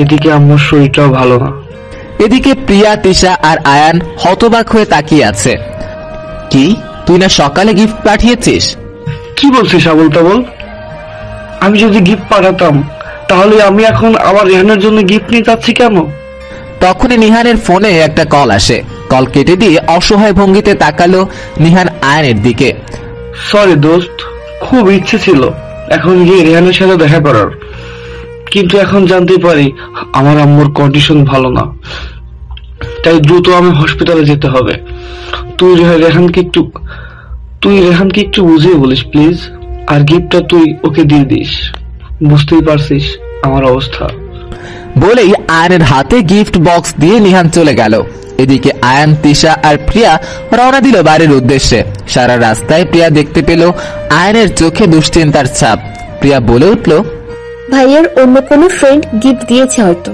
Speaker 12: এদিকে আম্মুর শরীরটাও ভালো না।
Speaker 3: এদিকে প্রিয়া, তিশা আর আয়ান হতবাক হয়ে তাকিয়ে আছে। কি, তুই না সকালে গিফট পাঠিয়েছিস?
Speaker 12: কি বলছিস আবুল তাবুল? আমি যদি গিফট পাঠাতাম তাহলে আমি এখন আবার রেহানের জন্য গিফট নিয়ে যাচ্ছি কেন?
Speaker 3: তখনই নিহানের ফোনে একটা কল আসে। কল কেটে দিয়ে অসহায় ভঙ্গিতে তাকালো নিহান আয়ানের দিকে।
Speaker 12: সরি দোস্ত, খুব ইচ্ছে ছিল এখন গিয়ে রেহানের সাথে দেখা করার, কিন্তু এখন জানতে পারি আমার আম্মুর কন্ডিশন ভালো না, তাই দ্রুত আমি হসপিটালে যেতে হবে। তুই রেহানকে একটু বুঝিয়ে বলিস প্লিজ, আর গিফটটা তুই ওকে দিয়ে দিস। বুঝতেই পারছিস আমার অবস্থা।
Speaker 3: বলেই আয়ানের হাতে গিফট বক্স দিয়ে নিহান চলে গেল। এদিকে আয়ান, তিশা আর প্রিয়া রওনা দিল বাড়ির উদ্দেশ্যে। সারা রাস্তায় প্রিয়া দেখতে পেল আয়ানের চোখে দুশ্চিন্তার ছাপ। প্রিয়া বলে উঠল,
Speaker 2: ভাইয়ের অন্য কোনো ফ্রেন্ড গিফট দিয়েছে হয়তো।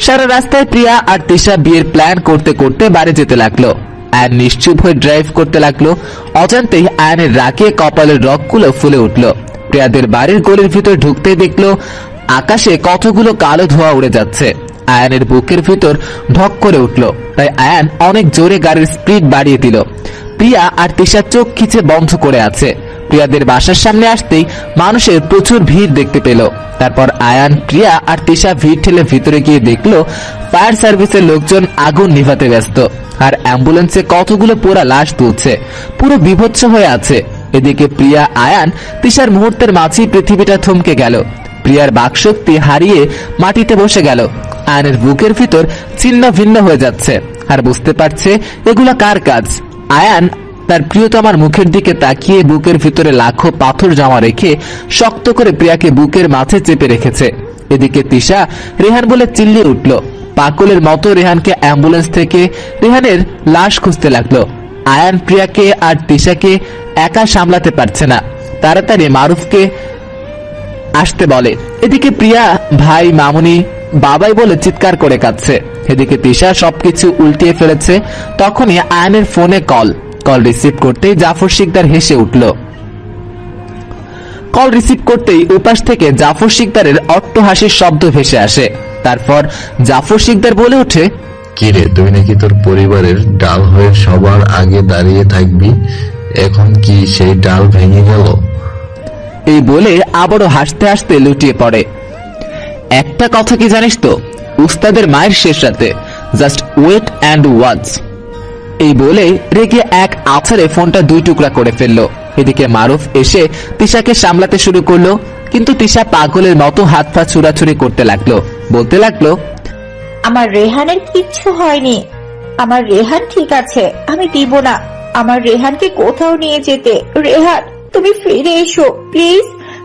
Speaker 3: সারা রাস্তায় প্রিয়া আর তিশা বিয়ের প্ল্যান করতে করতে বাড়ি যেতে লাগলো। আয়ান নিশ্চুপ হয়ে ড্রাইভ করতে লাগলো। অজান্তেই আয়ানের রাগে কপালের রগগুলো ফুলে উঠল। প্রিয়াদের বাড়ির গলির ভিতর ঢুকতেই দেখলো আকাশে কতগুলো কালো ধোঁয়া উড়ে যাচ্ছে। আয়ানের বুকের ভিতর ঢক করে উঠল। তাই আয়ান অনেক জোরে গাড়ির স্পিড বাড়িয়ে দিল। প্রিয়া আর তিশা চোখ খিচে বন্ধ করে আছে। প্রিয়াদের বাসার সামনে আসতেই মানুষের প্রচুর ভিড় দেখতে পেল। তারপর আয়ান, প্রিয়া আর তিশা ভিড় ঠেলে ভিতরে গিয়ে দেখলো ফায়ার সার্ভিসের লোকজন আগুন নিভাতে ব্যস্ত, আর অ্যাম্বুলেন্সে কতগুলো পোড়া লাশ তুলছে। পুরো বিভৎস হয়ে আছে। এদিকে প্রিয়া, আয়ান, তিশার মুহূর্তের মাঝেই পৃথিবীটা থমকে গেল। প্রিয়ার বাকশক্তি হারিয়ে মাটিতে বসে গেল। আয়ানের বুকের ভিতর ছিন্ন ভিন্ন হয়ে যাচ্ছে, আর বুঝতে পারছে এগুলা কার কাজ। আয়ান তার প্রিয়তমার মুখের দিকে তাকিয়ে বুকের ভিতরে লাখো পাথর জমা রেখে শক্ত করে প্রিয়াকে বুকের মাঝে চেপে রেখেছে। এদিকে তিশা রেহান বলে চিল্লিয়ে উঠল। পাগলের মতো রেহানকে অ্যাম্বুলেন্স থেকে রেহানের লাশ খুঁজতে লাগলো। আয়ান প্রিয়াকে আর তিশাকে একা সামলাতে পারছে না, তাড়াতাড়ি মারুফকে আসতে বলে। এদিকে প্রিয়া ভাই, মামুনি, বাবাই বলে চিৎকার করে কাঁদছে। এদিকে তিশা সবকিছু উল্টিয়ে ফেলেছে। তখনই আয়ানের ফোনে কল রিসিভ করতেই জাফর শিকদার হেসে উঠল। কল রিসিভ করতেই উপাস থেকে জাফর শিকদারের অট্টহাসির শব্দ ভেসে আসে। তারপর জাফর শিকদার বলে ওঠে,
Speaker 10: কিরে, তুই নাকি তোর পরিবারের ডাল হয়ে সবার আগে দাঁড়িয়ে থাকবি, এখন কি সেই ডাল ভেঙে গেল?
Speaker 3: এই বলে আবারও হাসতে হাসতে লুটিয়ে পড়ে। একটা কথা কি জানিস তো, উস্তাদের মায়ের শেষ রাতে, জাস্ট ওয়েট অ্যান্ড ওয়াচ। এই বলে রেগে এক আছাড়ে ফোনটা দুই টুকরা করে ফেললো। এদিকে মারুফ এসে তিশাকে সামলাতে শুরু করলো, কিন্তু তিশা পাগলের মতো হাত পা ছুড়াছুড়ি করতে লাগলো, বলতে লাগলো,
Speaker 4: আমার রেহানের কিচ্ছু হয়নি, আমার রেহান ঠিক আছে, আমি দিব না আমার রেহানকে কোথাও নিয়ে যেতে। রেহান, তুমি ফিরে এসো প্লিজ,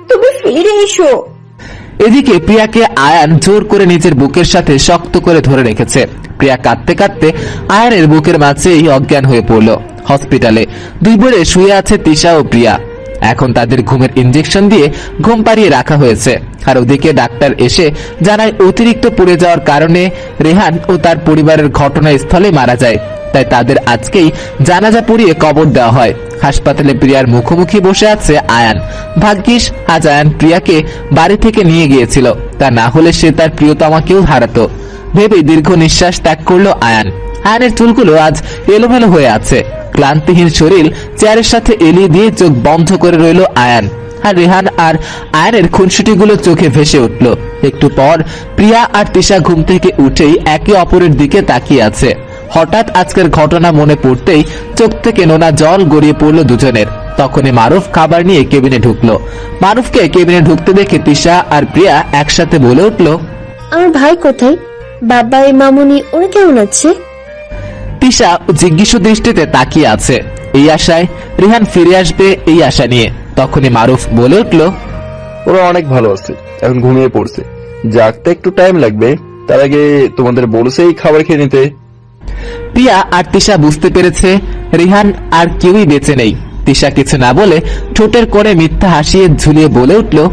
Speaker 4: তুমি ফিরে এসো।
Speaker 3: এদিকে প্রিয়াকে আয়ান জোর করে নিজের বুকের সাথে শক্ত করে ধরে রেখেছে। প্রিয়া কাঁদতে কাঁদতে আয়ানের বুকের মাঝেই অজ্ঞান হয়ে পড়ল। হসপিটালে দুই বোনে শুয়ে আছে তিশা ও প্রিয়া। এখন তাদের ঘুমের ইনজেকশন দিয়ে ঘুম পাড়িয়ে রাখা হয়েছে। আর ওদিকে ডাক্তার এসে জানায় অতিরিক্ত পুড়ে যাওয়ার কারণে রেহান ও তার পরিবারের ঘটনাস্থলে মারা যায়। তাই তাদের আজকেই জানাজা পড়িয়ে কবর দেওয়া হয়। হাসপাতালে প্রিয়ার মুখোমুখি বসে আছে আয়ান। ভাগ্যিস আজ আয়ান প্রিয়াকে বাড়ি থেকে নিয়ে গিয়েছিল, তা না হলে সে তার প্রিয়তমাকেও হারাতো ভেবে দীর্ঘ নিঃশ্বাস ত্যাগ করলো আয়ান। আয়ানের চুলগুলো আজ এলোমেলো হয়ে আছে। ক্লান্তিহীন শরীর চেয়ারের সাথে এলিয়ে দিয়ে চোখ বন্ধ করে রইল আয়ান। আর রেহান আর আয়ানের খুনসুটিগুলো চোখে ভেসে উঠল। একটু পর প্রিয়া আর তিশা ঘুম থেকে উঠেই একে অপরের দিকে তাকিয়ে আছে। হঠাৎ আজকের ঘটনা মনে পড়তেই চোখ থেকে নোনা জল গড়িয়ে পড়লো দুজনের। তখনই মারুফ খাবার নিয়ে কেবিনে ঢুকলো। মারুফকে কেবিনে ঢুকতে দেখে তিশা আর প্রিয়া একসাথে বলে উঠলো,
Speaker 2: আমার ভাই কোথায়? বাবা এই মামুনি ওরা কেমন আছে?
Speaker 3: তিশা জিজ্ঞাসু দৃষ্টিতে তাকিয়ে আছে, এই আশায় রিহান ফিরে আসবে এই আশা নিয়ে। তখনই মারুফ বলে উঠলো,
Speaker 13: ওরা অনেক ভালো আছে, এখন ঘুমিয়ে পড়ছে, জাগতে একটু টাইম লাগবে, তার আগে তোমাদের বলেছে এই খাবার খেয়ে নিতে।
Speaker 3: প্রিয়া আর তিশা বুঝতে পেরেছে রিহান আর কেউই বেঁচে নেই। তিশা কিছু না বলে ঠোঁটের কোণে মিথ্যা হাসিয়ে ঝুলিয়ে বলে উঠলো,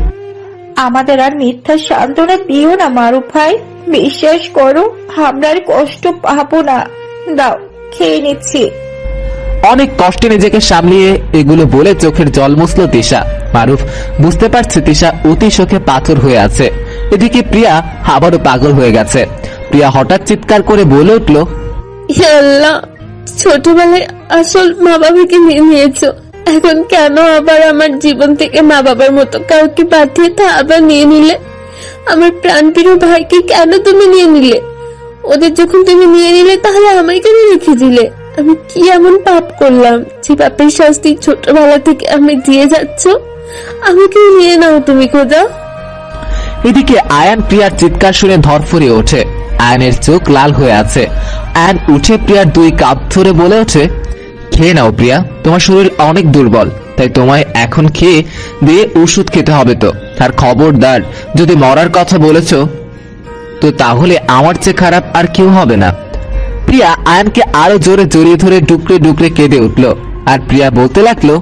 Speaker 4: আমাদের আর মিথ্যা সান্ত্বনা দিও না মারুফ ভাই, বিশ্বাস করো আমরা আর কষ্ট পাবো না, দাও খেয়ে নিচ্ছি।
Speaker 3: অনেক কষ্টে নিজেকে সামলিয়ে এগুলো বলে চোখের জল মুছল তিশা। মারুফ বুঝতে পারছে তিশা অতি শোকে পাথর হয়ে আছে। এদিকে প্রিয়া আবারও পাগল হয়ে গেছে। প্রিয়া হঠাৎ চিৎকার করে বলে উঠলো,
Speaker 2: হে আল্লাহ, ছোটবেলায় আসল মা বাবাকে নিয়ে নিয়েছো, এখন কেন আবার আমার জীবন থেকে মা বাবার মতো কাউকে পাঠিয়ে তা আবার নিয়ে নিলে? আমার প্রাণপ্রিয় ভাইকে কেন তুমি নিয়ে নিলে? ওদের যখন তুমি নিয়ে নিলে তাহলে আমায় কেন রেখে দিলে? আমি কি এমন পাপ করলাম যে পাপের শাস্তি ছোটবেলা থেকে আমি দিয়ে যাচ্ছ? আমাকে নিয়ে নাও তুমি খোদা।
Speaker 3: এদিকে আয়ান প্রিয়ার চিৎকার শুনে ধরফরে ওঠে। আয়ানের চোখ লাল হয়ে আছে। আয়ান উঠে প্রিয়ার দুই কাঁধ ধরে বলে ওঠে, খেয়ে নাও প্রিয়া, তোমার শরীর অনেক দুর্বল, তাই তোমায় এখন খেয়ে দিয়ে ওষুধ খেতে হবে। তো আর খবরদার, যদি মরার কথা বলেছ তো তাহলে আমার চেয়ে খারাপ আর কেউ হবে না। প্রিয়া আয়ানকে আরো জোরে জড়িয়ে ধরে ডুকরে ডুকরে কেঁদে উঠল। আর প্রিয়া বলতে লাগলো,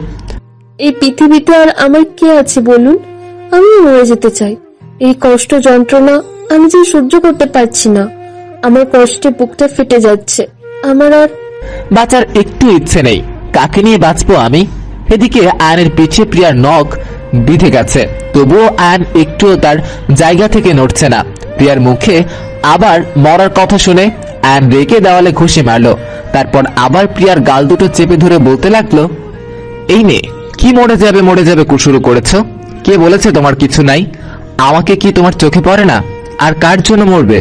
Speaker 2: এই পৃথিবীতে আর আমার কে আছে বলুন? আমি মরে যেতে চাই। এই কষ্ট যন্ত্রণা আমি যে সহ্য করতে পারছি না। আমার কষ্টে বুকটা ফেটে যাচ্ছে। আমার আর
Speaker 3: বাঁচার একটু ইচ্ছে নেই। কাকে নিয়ে বাঁচবো আমি? এদিকে আয়নের পিছে প্রিয়ার নখ বিঁধে গেছে, তবুও আয়ন একটুও তার জায়গা থেকে নড়ছে না। প্রিয়ার মুখে আবার মরার কথা শুনে আয়ন রেগে দেওয়ালে ঘুষি মারলো। তারপর আবার প্রিয়ার গাল দুটো চেপে ধরে বলতে লাগলো, এই মেয়ে কি মরে যাবে শুরু করেছো? কে বলেছে তোমার কিছু নাই? আমাকে কি তোমার চোখে পড়ে না? আর কার জন্য মরবে?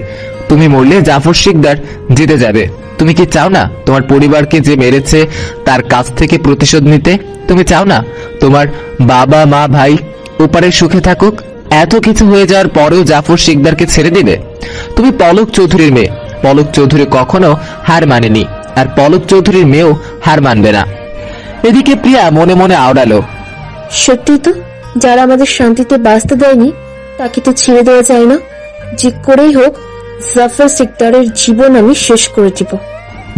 Speaker 3: তুমি মরলে জাফর শিকদার জিতে যাবে। তুমি কি চাও না তোমার পরিবারকে যে মেরেছে তার কাছ থেকে প্রতিশোধ নিতে? তুমি চাও না তোমার বাবা মা ভাই ওপারে সুখে থাকুক? এত কিছু হয়ে যাওয়ার পরেও জাফর শিকদারকে ছেড়ে দিবে? তুমি পলক চৌধুরীর মেয়ে। পলক চৌধুরী কখনো হার মানেনি, আর পলক চৌধুরীর মেয়েও হার মানবে না। এদিকে প্রিয়া মনে মনে আওড়ালো,
Speaker 2: সত্যি তো, যারা আমাদের শান্তিতে বাঁচতে দেয়নি তাকে তো ছেড়ে দেওয়া যায় না। যে করেই হোক জাফর সিকদারের জীবন আমি শেষ করে দিব।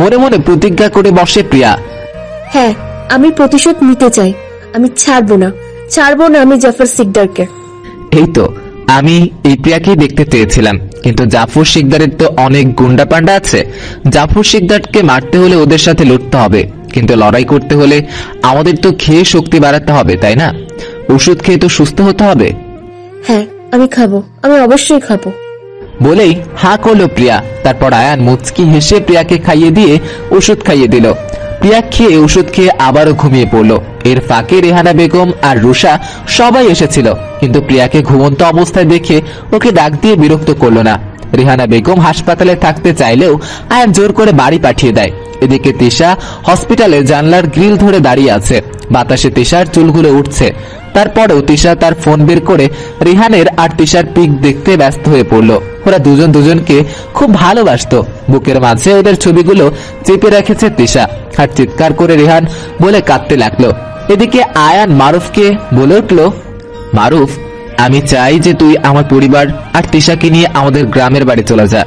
Speaker 3: মনে মনে প্রতিজ্ঞা করে বসে প্রিয়া।
Speaker 2: হ্যাঁ, আমি প্রতিশোধ নিতে চাই। আমি ছাড়বো না আমি জাফর সিকদারকে।
Speaker 3: এই তো, আমি এই প্রিয়াকেই দেখতে চেয়েছিলাম, কিন্তু জাফর শিকদারের তো অনেক গুন্ডা পান্ডা আছে। জাফর শিকদারকে মারতে হলে ওদের সাথে লড়তে হবে, কিন্তু লড়াই করতে হলে আমাদের তো খেয়ে শক্তি বাড়াতে হবে, তাই না? ওষুধ খেয়ে তো সুস্থ হতে হবে।
Speaker 2: হ্যাঁ, আমি খাবো, আমি অবশ্যই খাবো
Speaker 3: বলেই হা করলো প্রিয়া। তারপর আয়ান মুচকি হেসে প্রিয়াকে খাইয়ে দিয়ে ওষুধ খাইয়ে দিল। প্রিয়া খেয়ে ওষুধ খেয়ে আবারও ঘুমিয়ে পড়লো। এর ফাঁকে রেহানা বেগম আর রুষা সবাই এসেছিল, কিন্তু প্রিয়াকে ঘুমন্ত অবস্থায় দেখে ওকে ডাক দিয়ে বিরক্ত করলো না। রেহানা বেগম হাসপাতালে থাকতে চাইলেও আয়ান জোর করে বাড়ি পাঠিয়ে দেয়। এদিকে তিশা হসপিটালে জানলার গ্রিল ধরে দাঁড়িয়ে আছে। বাতাসে তিশার চুলগুলো উঠছে। তারপরেও তিশা তার ফোন বের করে রিহানের আর তিশার পিক দেখতে ব্যস্ত হয়ে পড়লো। ওরা দুজন দুজনকে খুব ভালোবাসতো। বুকের মাঝে ওদের ছবিগুলো চেপে রেখেছে তিশা। আর চিৎকার করে রিহান বলে কাঁদতে লাগলো। এদিকে আয়ান মারুফকে বলে উঠলো, মারুফ আমি চাই যে তুই আমার পরিবার আর তিশাকে নিয়ে আমাদের গ্রামের বাড়ি চলে যা।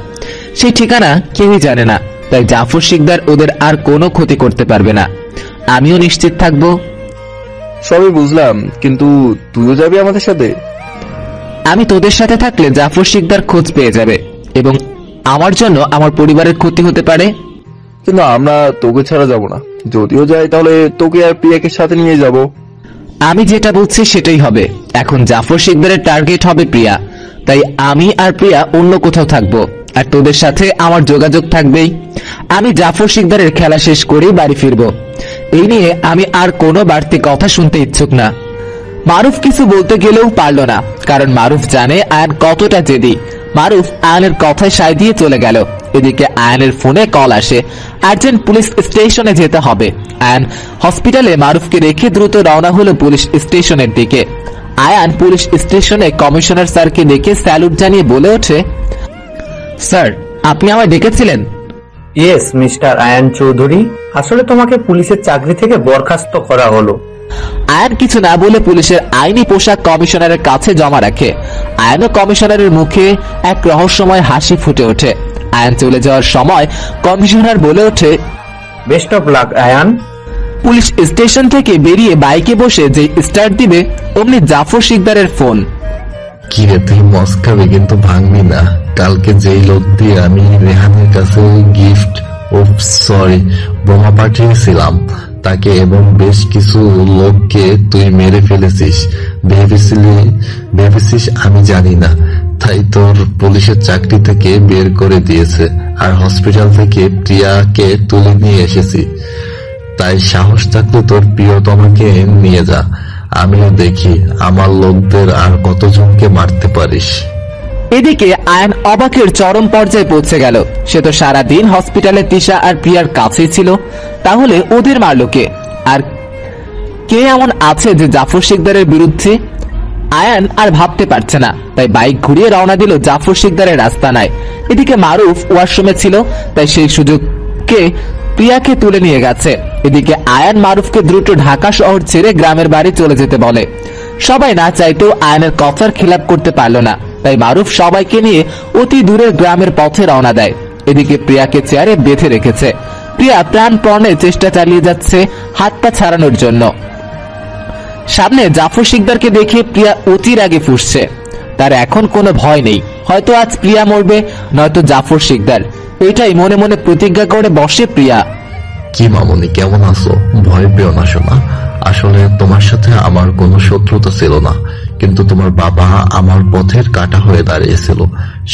Speaker 3: সেই ঠিকানা কেউই জানে না, তাই জাফর শিকদার ওদের আর কোনো ক্ষতি করতে পারবে না। আমিও নিশ্চিত থাকবো।
Speaker 13: সবই বুঝলাম, কিন্তু তুইও যাবি আমাদের সাথে?
Speaker 3: আমি তোদের সাথে থাকলে জাফর শিকদার খোঁজ পেয়ে যাবে এবং আমার জন্য আমার পরিবারের ক্ষতি হতে পারে।
Speaker 13: কিন্তু আমরা তোকে ছাড়া যাব না। যদিও যাই তাহলে তোকে আর প্রিয়াকে সাথে নিয়ে যাব।
Speaker 3: আমি যেটা বলছি সেটাই হবে। এখন জাফর শিকদারের টার্গেট হবে প্রিয়া, তাই আমি আর প্রিয়া অন্য কোথাও থাকবো, আর তোদের সাথে আমার যোগাযোগ থাকবেই। আমি জাফর শিকদারের খেলা শেষ করেই বাড়ি ফিরবো। এই নিয়ে আমি আর কোনো বাড়তি কথা শুনতে ইচ্ছুক না। মারুফ কিছু বলতে গেলেও পারল না, কারণ মারুফ জানে আয়ান কতটা জেদি। মারুফ আয়ানের কথায় সায় দিয়ে চলে গেল। এদিকে আয়ানের ফোনে কল আসে, আর্জেন্ট পুলিশ স্টেশনে যেতে হবে। আয়ান হসপিটালে মারুফকে রেখে দ্রুত রওনা হলো পুলিশ স্টেশনের দিকে। আয়ান পুলিশ স্টেশনে কমিশনার স্যারকে দেখে স্যালুট জানিয়ে বলে ওঠে, স্যার আপনি আমায় ডেকেছিলেন?
Speaker 14: ইয়েস মিস্টার আয়ান চৌধুরী, আসলে তোমাকে পুলিশের চাকরি থেকে বরখাস্ত করা হলো।
Speaker 3: আয়ান কিছু না বলে পুলিশের আইনি পোশাক কমিশনারের কাছে জমা রাখে। আয়ান ও কমিশনারের মুখে এক রহস্যময় হাসি ফুটে ওঠে। আয়ান চলে যাওয়ার সময় কমিশনার বলে ওঠে,
Speaker 14: best of luck Ayan.
Speaker 3: Police station থেকে বেরিয়ে বাইকে বসে যে স্টার্ট দিবে অমনি জাফর শিকদারের ফোন।
Speaker 10: কি রে, তুই মস্কাবি কিন্তু ভাঙবি না। কালকে যেই লোক দিয়ে আমি রেহানের কাছে গিফট বোমা পাঠিয়েছিলাম তাকে এবং বেশ কিছু লোককে তুই মেরে ফেলেছিস। ভেবেছিস আমি জানি না, তাই তোর পুলিশের চাকরি থেকে বের করে দিয়েছে, আর হসপিটাল থেকে প্রিয়াকে তুলে নিয়ে এসেছি। তাই সাহস থাকলে তোর প্রিয়তমাকে নিয়ে যা, আমিও দেখি আমার লোকদের আর কতজনকে মারতে পারিস।
Speaker 3: এদিকে আয়ান অবাকের চরম পর্যায়ে পৌঁছে গেল। সে তো সারাদিন হসপিটালে তিশা আর প্রিয়ার কাছেই ছিল, তাহলে ওদের মারল কে? আর কে এমন আছে যে জাফর শিকদারের বিরুদ্ধে? আয়ান আর ভাবতে পারছে না, তাই বাইক ঘুরিয়ে রওনা দিল জাফর শিকদারের রাস্তানায়। এদিকে মারুফ ওয়াশরুমে ছিল, তাই সেই সুযোগকে প্রিয়াকে তুলে নিয়ে গেছে। এদিকে আয়ান মারুফকে দ্রুত ঢাকা শহর ছেড়ে গ্রামের বাড়ি চলে যেতে বলে। সবাই না চাইতেও আয়ানের কথার খিলাপ করতে পারল না, তাই মারুফ সবাইকে নিয়ে অতি দূরের গ্রামের পথে রওনা দেয়। এদিকে প্রিয়াকে চেয়ারে বেঁধে রেখেছে। প্রিয়া প্রাণপণে চেষ্টা চালিয়ে যাচ্ছে হাত পা ছাড়ানোর জন্য। সামনে জাফর শিকদারকে দেখে প্রিয়া অতির আগে ফুঁসছে। তার এখন কোনো ভয় নেই, হয়তো আজ প্রিয়া মরবে, নয়তো জাফর শিকদার। এটাই মনে মনে প্রতিজ্ঞা করে বসে প্রিয়া।
Speaker 10: কি মামুনি, কেমন আছো? ভয় পেও না শোনা, আসলে তোমার সাথে আমার কোনো শত্রুতা ছিল না, কিন্তু তোমার বাবা আমার পথের কাঁটা হয়ে দাঁড়িয়েছিল।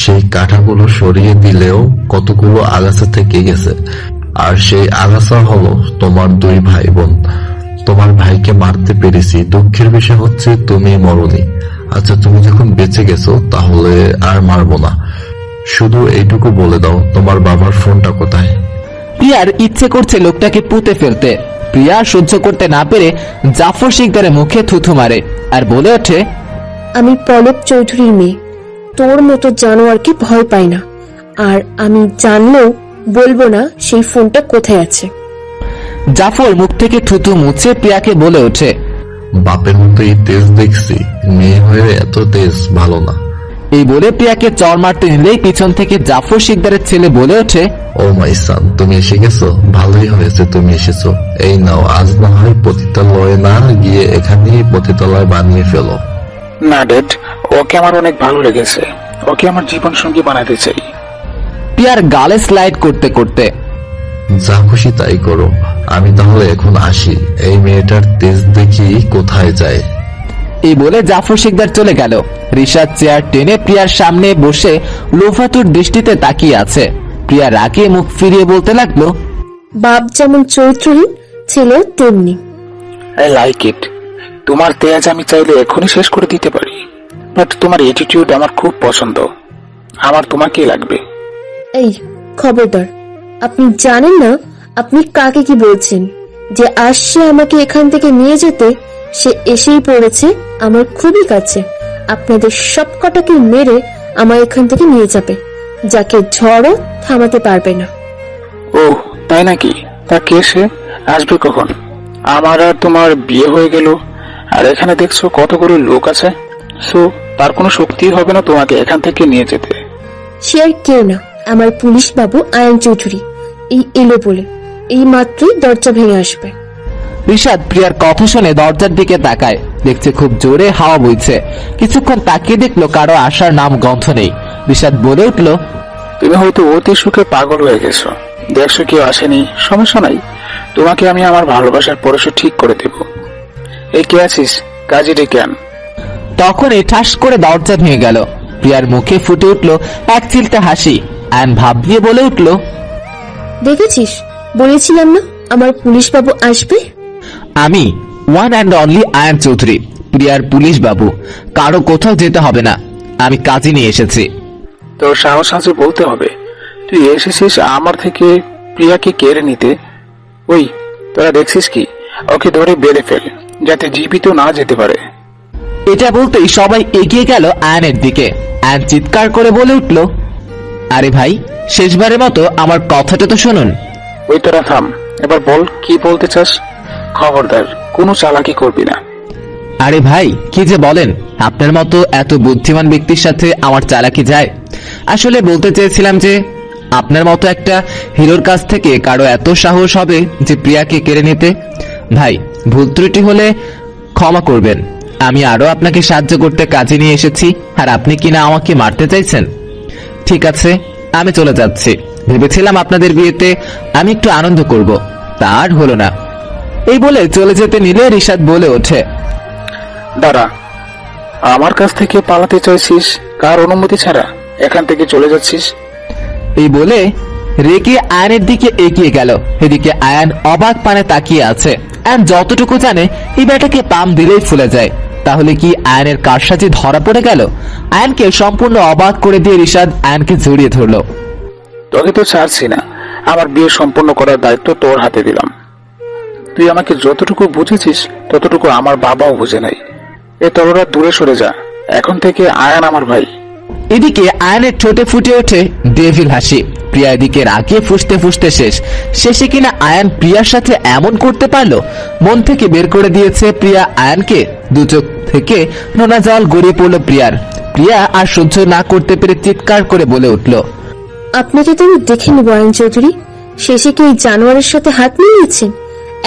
Speaker 10: সেই কাঁটাগুলো সরিয়ে দিলেও কতগুলো আগাছা থেকে গেছে, আর সেই আগাছা হলো তোমার দুই ভাই বোন। তোমার ভাইকে মারতে পেরেছি, দুঃখের বিষয় হচ্ছে তুমি মরনি। আচ্ছা, তুমি যখন বেঁচে গেছো তাহলে আর মারবো না। শুধু এইটুকু বলে দাও, তোমার বাবার ফোনটা কোথায়?
Speaker 3: প্রিয়ার ইচ্ছে করছে লোকটাকে পুঁতে ফেলতে। প্রিয়া সহ্য করতে না পেরে জাফর শিকদারের মুখে থুথু মারে আর বলে ওঠে,
Speaker 2: আমি পলক চৌধুরীর মেয়ে, তোর মতো জানোয়ারকে ভয় পাই না, আর আমি জানলেও বলবো না সেই ফোনটা কোথায় আছে।
Speaker 3: জাফর মুখ থেকে থুথু মুছে প্রিয়াকে বলে ওঠে,
Speaker 10: বাপের মতো এই তেজ দেখছি, মেয়ে হয়ে এত তেজ ভালো না।
Speaker 3: এই বলে প্রিয়াকে চর মারতে নিলেই পিছন থেকে জাফর শিকদারের ছেলে বলে ওঠে,
Speaker 10: ও মাই সান, তুমি এসে গেছো, ভালোই হয়েছে তুমি এসেছো। এই নাও, আজ না হয় পতিতালয়ে না গিয়ে এখানেই পতিতালয় বানিয়ে ফেলো।
Speaker 15: না ড্যাড, ওকে আমার অনেক ভালো লেগেছে, ওকে আমার জীবন সঙ্গী বানাতে চাই।
Speaker 3: প্রিয়ার গালে স্লাইড করতে করতে,
Speaker 10: যা খুশি তাই করো, আমি তাহলে এখন আসি। এই মেয়েটার তেজ দেখি কোথায় যায়।
Speaker 3: এই বলে জাফর শিকদার চলে গেল। রিশাদ চেয়ার টেনে প্রিয়ার সামনে বসে লোফাতুর দৃষ্টিতে তাকিয়ে আছে। প্রিয়া রাগে মুখ ফিরিয়ে বলতে লাগলো,
Speaker 2: বাপ যেমন চরিত্রহীন, ছেলে তেমনি।
Speaker 15: I like it. তোমার তেজ আমি চাইলে এখনই শেষ করে দিতে পারি, বাট তোমার অ্যাটিটিউড আমার খুব পছন্দ। আমার তোমাকে লাগবে।
Speaker 2: এই খবরদার, আপনি জানেন না আপনি কাকে কি বলছেন? যে আসছে আমাকে এখান থেকে নিয়ে যেতে, সে এসেই পড়েছে আমার খুবই কাছে। আপনাদের সব কটাকে মেরে আমার এখান থেকে নিয়ে যাবে, যাকে ঝড়ও থামাতে পারবে না।
Speaker 15: ও তাই নাকি? তা কে সে? আসবে কখন? আমার আর তোমার বিয়ে হয়ে গেল, আর এখানে দেখছো কতগুলো লোক আছে। সো তার কোনো শক্তি হবে না তোমাকে এখান থেকে নিয়ে যেতে।
Speaker 2: সে আর কেউ না, আমার পুলিশ বাবু আয়ান চৌধুরী। এই এলো বলে এই মাত্রই দরজা ভেঙে আসবে।
Speaker 3: ঋষাদ প্রিয়ার কথা শুনে দরজার দিকে তাকায়, দেখছে খুব জোরে হাওয়া বইছে। কিছুক্ষণ তাকিয়ে দেখলো কারো আসার নাম গন্ধ নেই। ঋষাদ বলে উঠল,
Speaker 15: তুমি হয়তো অতি সুখে পাগল হয়ে গেছো। দেখছো কেউ আসেনি, সমস্যা নাই, তোমাকে আমি আমার ভালোবাসার পরশু ঠিক করে দেব। এই কে আছিস, কাজে ডেকে আন।
Speaker 3: তখনই ঠাস করে দরজা ভেঙে গেল। প্রিয়ার মুখে ফুটে উঠল এক চিলটা হাসি। আয়ন ভাব দিয়ে বলে উঠল,
Speaker 2: দেখেছিস, বলেছিলাম না আমার পুলিশ বাবু আসবে।
Speaker 3: আমি one and only ion Chowdhury, প্রিয়ার পুলিশ বাবু। কারো কোথাও যেতে হবে না, আমি কাজে নিয়ে এসেছি।
Speaker 15: তোর সাহস আছে বলতে হবে, তুই এসেছিস আমার থেকে প্রিয়াকে কেড়ে নিতে। ওই তোরা দেখছিস কি, ওকে ধরে বেঁধে ফেল যাতে জীবিত না যেতে পারে।
Speaker 3: এটা বলতেই সবাই এগিয়ে গেল আয়নের দিকে। আয়ন চিৎকার করে বলে উঠল, আরে ভাই, শেষবারের মতো আমার কথাটা তো শুনুন।
Speaker 15: ওই তোরা থাম, এবার বল কি বলতে চাস। খবরদার কোনো চালাকি করবি না।
Speaker 3: আরে ভাই, কি যে বলেন, আপনার মতো এত বুদ্ধিমান ব্যক্তির সাথে আমার চালাকি যায়? আসলে বলতে চেয়েছিলাম যে আপনার মতো একটা হিরোর কাছ থেকে কারো এত সাহস হবে যে প্রিয়াকে কেড়ে নিতে। ভাই, ভুল ত্রুটি হলে ক্ষমা করবেন। আমি আরো আপনাকে সাহায্য করতে কাজে নিয়ে এসেছি, আর আপনি কিনা আমাকে মারতে চাইছেন। ঠিক আছে, আমি চলে যাচ্ছি। ভেবেছিলাম আপনাদের বিয়েতে আমি একটু আনন্দ করব, তা আর হলো না। এই বলে চলে যেতে নিলে ঋষাদ বলে ওঠে,
Speaker 15: দাঁড়া, আমার কাছ থেকে পালাতে চাইছিস কার অনুমতি ছাড়া? এখান থেকে চলে যাচ্ছিস?
Speaker 3: এই বলে রেগে আয়নের দিকে এগিয়ে গেল। এদিকে আয়ন অবাক পানে তাকিয়ে আছে। আয়ন যতটুকু জানে এই ব্যাটাকে পাম দিলেই ফুলে যায়। তাহলে কি আয়নের কারসাজি ধরা পড়ে গেল? আয়নকে সম্পূর্ণ অবাক করে দিয়ে ঋষাদ আয়নকে জড়িয়ে ধরল।
Speaker 15: তোকে তো ছাড়ছি না, আমার বিয়ে সম্পন্ন করার দায়িত্ব তোর হাতে দিলাম। তুই আমাকে যতটুকু বুঝেছিস ততটুকু আমার বাবাও বুঝে নাই। এ তোরা দূরে সরে যা, এখন থেকে আয়ান আমার ভাই।
Speaker 3: এদিকে আয়নের ঠোঁটে ফুটে ওঠে ডেভিল হাসি। প্রিয়া এদিকে রাগে ফুসতে ফুসতে শেষে কিনা আয়ান প্রিয়ার সাথে এমন করতে পারলো। মন থেকে বের করে দিয়েছে প্রিয়া আয়ানকে। দু চোখ থেকে নোনা জল গড়িয়ে পড়লো প্রিয়ার। প্রিয়া আর সহ্য না করতে পেরে চিৎকার করে বলে উঠল,
Speaker 2: আপনাকে তো আমি দেখে নেব আয়ন চৌধুরী। শেষে কি ওই জানোয়ারের সাথে হাত মিলিয়েছেন?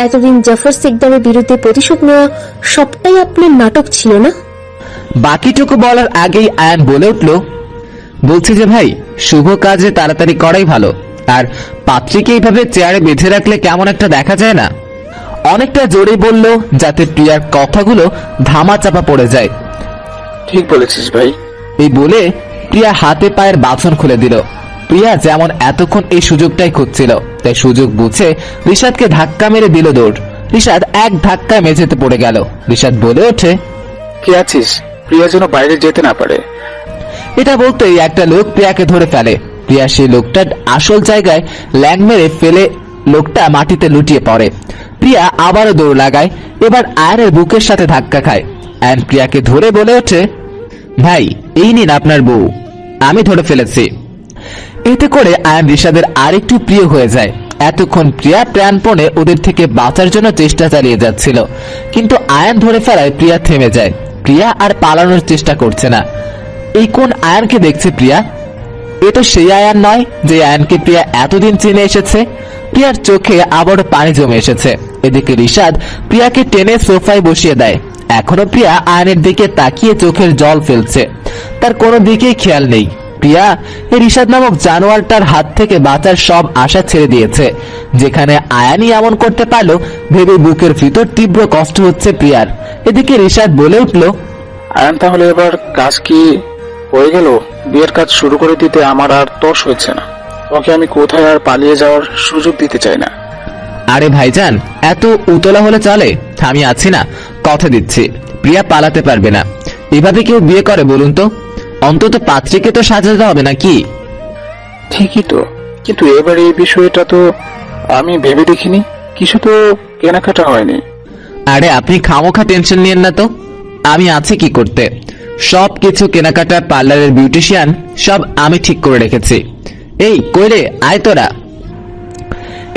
Speaker 2: এতদিন জাফর সিকদারের বিরুদ্ধে প্রতিশোধ নেওয়া সবটাই আপনার নাটক ছিল না?
Speaker 3: বাকিটুকু বলার আগেই আয়ান বলে উঠল, বলছি যে ভাই, শুভ কাজে তাড়াতাড়ি করাই ভালো। আর পাত্রীকে এইভাবে চেয়ারে বেঁধে রাখলে কেমন একটা দেখা যায় না? অনেকটা জোরে বলল যাতে প্রিয়ার কথাগুলো ধামা চাপা পড়ে যায়।
Speaker 15: ঠিক বলেছিস ভাই।
Speaker 3: এই বলে প্রিয়া হাতে পায়ের বাঁধন খুলে দিল। প্রিয়া যেমন এতক্ষণ এই সুযোগটাই খুঁজছিল, তাই সুযোগ বুঝে ঋষাদকে ধাক্কা মেরে দিল দৌড়। ঋষাদ এক ধাক্কায় মেঝেতে পড়ে গেল। ঋষাদ বলে ওঠে,
Speaker 15: কে আছিস? প্রিয়া যেন বাইরে যেতে না পারে।
Speaker 3: এটা বলতেই একটা লোক প্রিয়াকে ধরে ফেলে। প্রিয়া সেই লোকটার আসল জায়গায় ল্যাং মেরে ফেলে লোকটা মাটিতে লুটিয়ে পড়ে। প্রিয়া আবারও দৌড় লাগায়, এবার আয়নের বুকের সাথে ধাক্কা খায়। আয়ন প্রিয়াকে ধরে বলে ওঠে, ভাই, এই নিন আপনার বউ, আমি ধরে ফেলেছি। এতে করে আয়ন ঋষাদের আরেকটু প্রিয় হয়ে যায়। এতক্ষণ প্রিয়া প্রাণপণে ওদের থেকে বাঁচার জন্য চেষ্টা চালিয়ে যাচ্ছিল, কিন্তু আয়ন ধরে ফেলায় প্রিয়া থেমে যায়। প্রিয়া আর পালানোর চেষ্টা করছে না। এই কোন আয়নকে দেখছে প্রিয়া? এ তো সেই আয়ন নয় যে আয়নকে প্রিয়া এতদিন চিনে এসেছে। প্রিয়ার চোখে আবারও পানি জমে এসেছে। এদিকে ঋষাদ প্রিয়াকে টেনে সোফায় বসিয়ে দেয়। এখনো প্রিয়া আয়নের দিকে তাকিয়ে চোখের জল ফেলছে, তার কোনো দিকেই খেয়াল নেই। প্রিয়া এই ঋষাদ নামক জানোয়ারটার হাত থেকে বাঁচার সব আশা ছেড়ে দিয়েছে। যেখানে আয়ানই এমন করতে পারলো ভেবে বুকের ভিতর তীব্র কষ্ট হচ্ছে প্রিয়ার। এদিকে ঋষাদ বলে উঠল,
Speaker 15: আয়ান, তাহলে এবার কাজ কি হয়ে গেল? বিয়ের কাজ শুরু করে দিতে আমার আর তর্স হচ্ছে না। ওকে আমি কোথায় আর পালিয়ে যাওয়ার সুযোগ দিতে চাই না।
Speaker 3: আরে ভাইজান, এত উতলা হলে চলে? আমি আছি না, কথা দিচ্ছি প্রিয়া পালাতে পারবে না। এভাবে কেউ বিয়ে করে বলুন তো? অন্তত পাত্রীকে তো সাজাতে হবে নাকি?
Speaker 15: ঠিকই তো, কিন্তু এবার এই বিষয়টা তো আমি ভেবে দেখিনি। কিছু তো কেনাকাটা হয়নি।
Speaker 3: আরে আপনি খামোখা টেনশন নিয়েন না তো, আমি আছি কি করতে। সব কিছু কেনাকাটা, পার্লারের বিউটিশিয়ান সব আমি ঠিক করে রেখেছি। এই কইরে, আয় তোরা।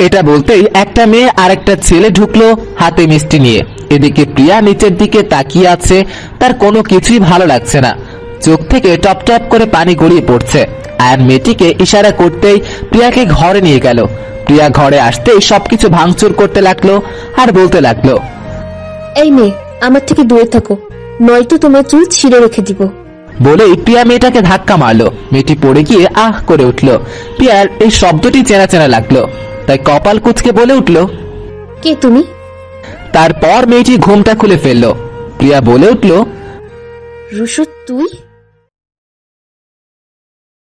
Speaker 3: এটা বলতেই একটা মেয়ে আর একটা ছেলে ঢুকলো হাতে মিষ্টি নিয়ে। এদিকে প্রিয়া নিচের দিকে তাকিয়ে আছে, তার কোনো কিছুই ভালো লাগছে না। চোখ থেকে টপ টপ করে পানি গড়িয়ে পড়ছে। আয়ান মেয়েটিকে ইশারা করতেই প্রিয়াকে ঘরে নিয়ে গেল। প্রিয়া ঘরে আসতেই সবকিছু ভাঙচুর করতে লাগলো আর বলতে লাগলো,
Speaker 2: এই মেয়ে, আমার থেকে দূরে থাকো, নয়তো তোমার চুল ছিঁড়ে রেখে দিব।
Speaker 3: বলেই প্রিয়া মেয়েটাকে ধাক্কা মারলো। মেয়েটি পড়ে গিয়ে আহ করে উঠলো। প্রিয়ার এই শব্দটি চেনা চেনা লাগলো, তাই কপাল কুঁচকে বলে উঠলো,
Speaker 2: কে তুমি?
Speaker 3: তারপর মেয়েটি ঘুমটা খুলে ফেললো। প্রিয়া বলে উঠলো,
Speaker 2: রুশো তুই?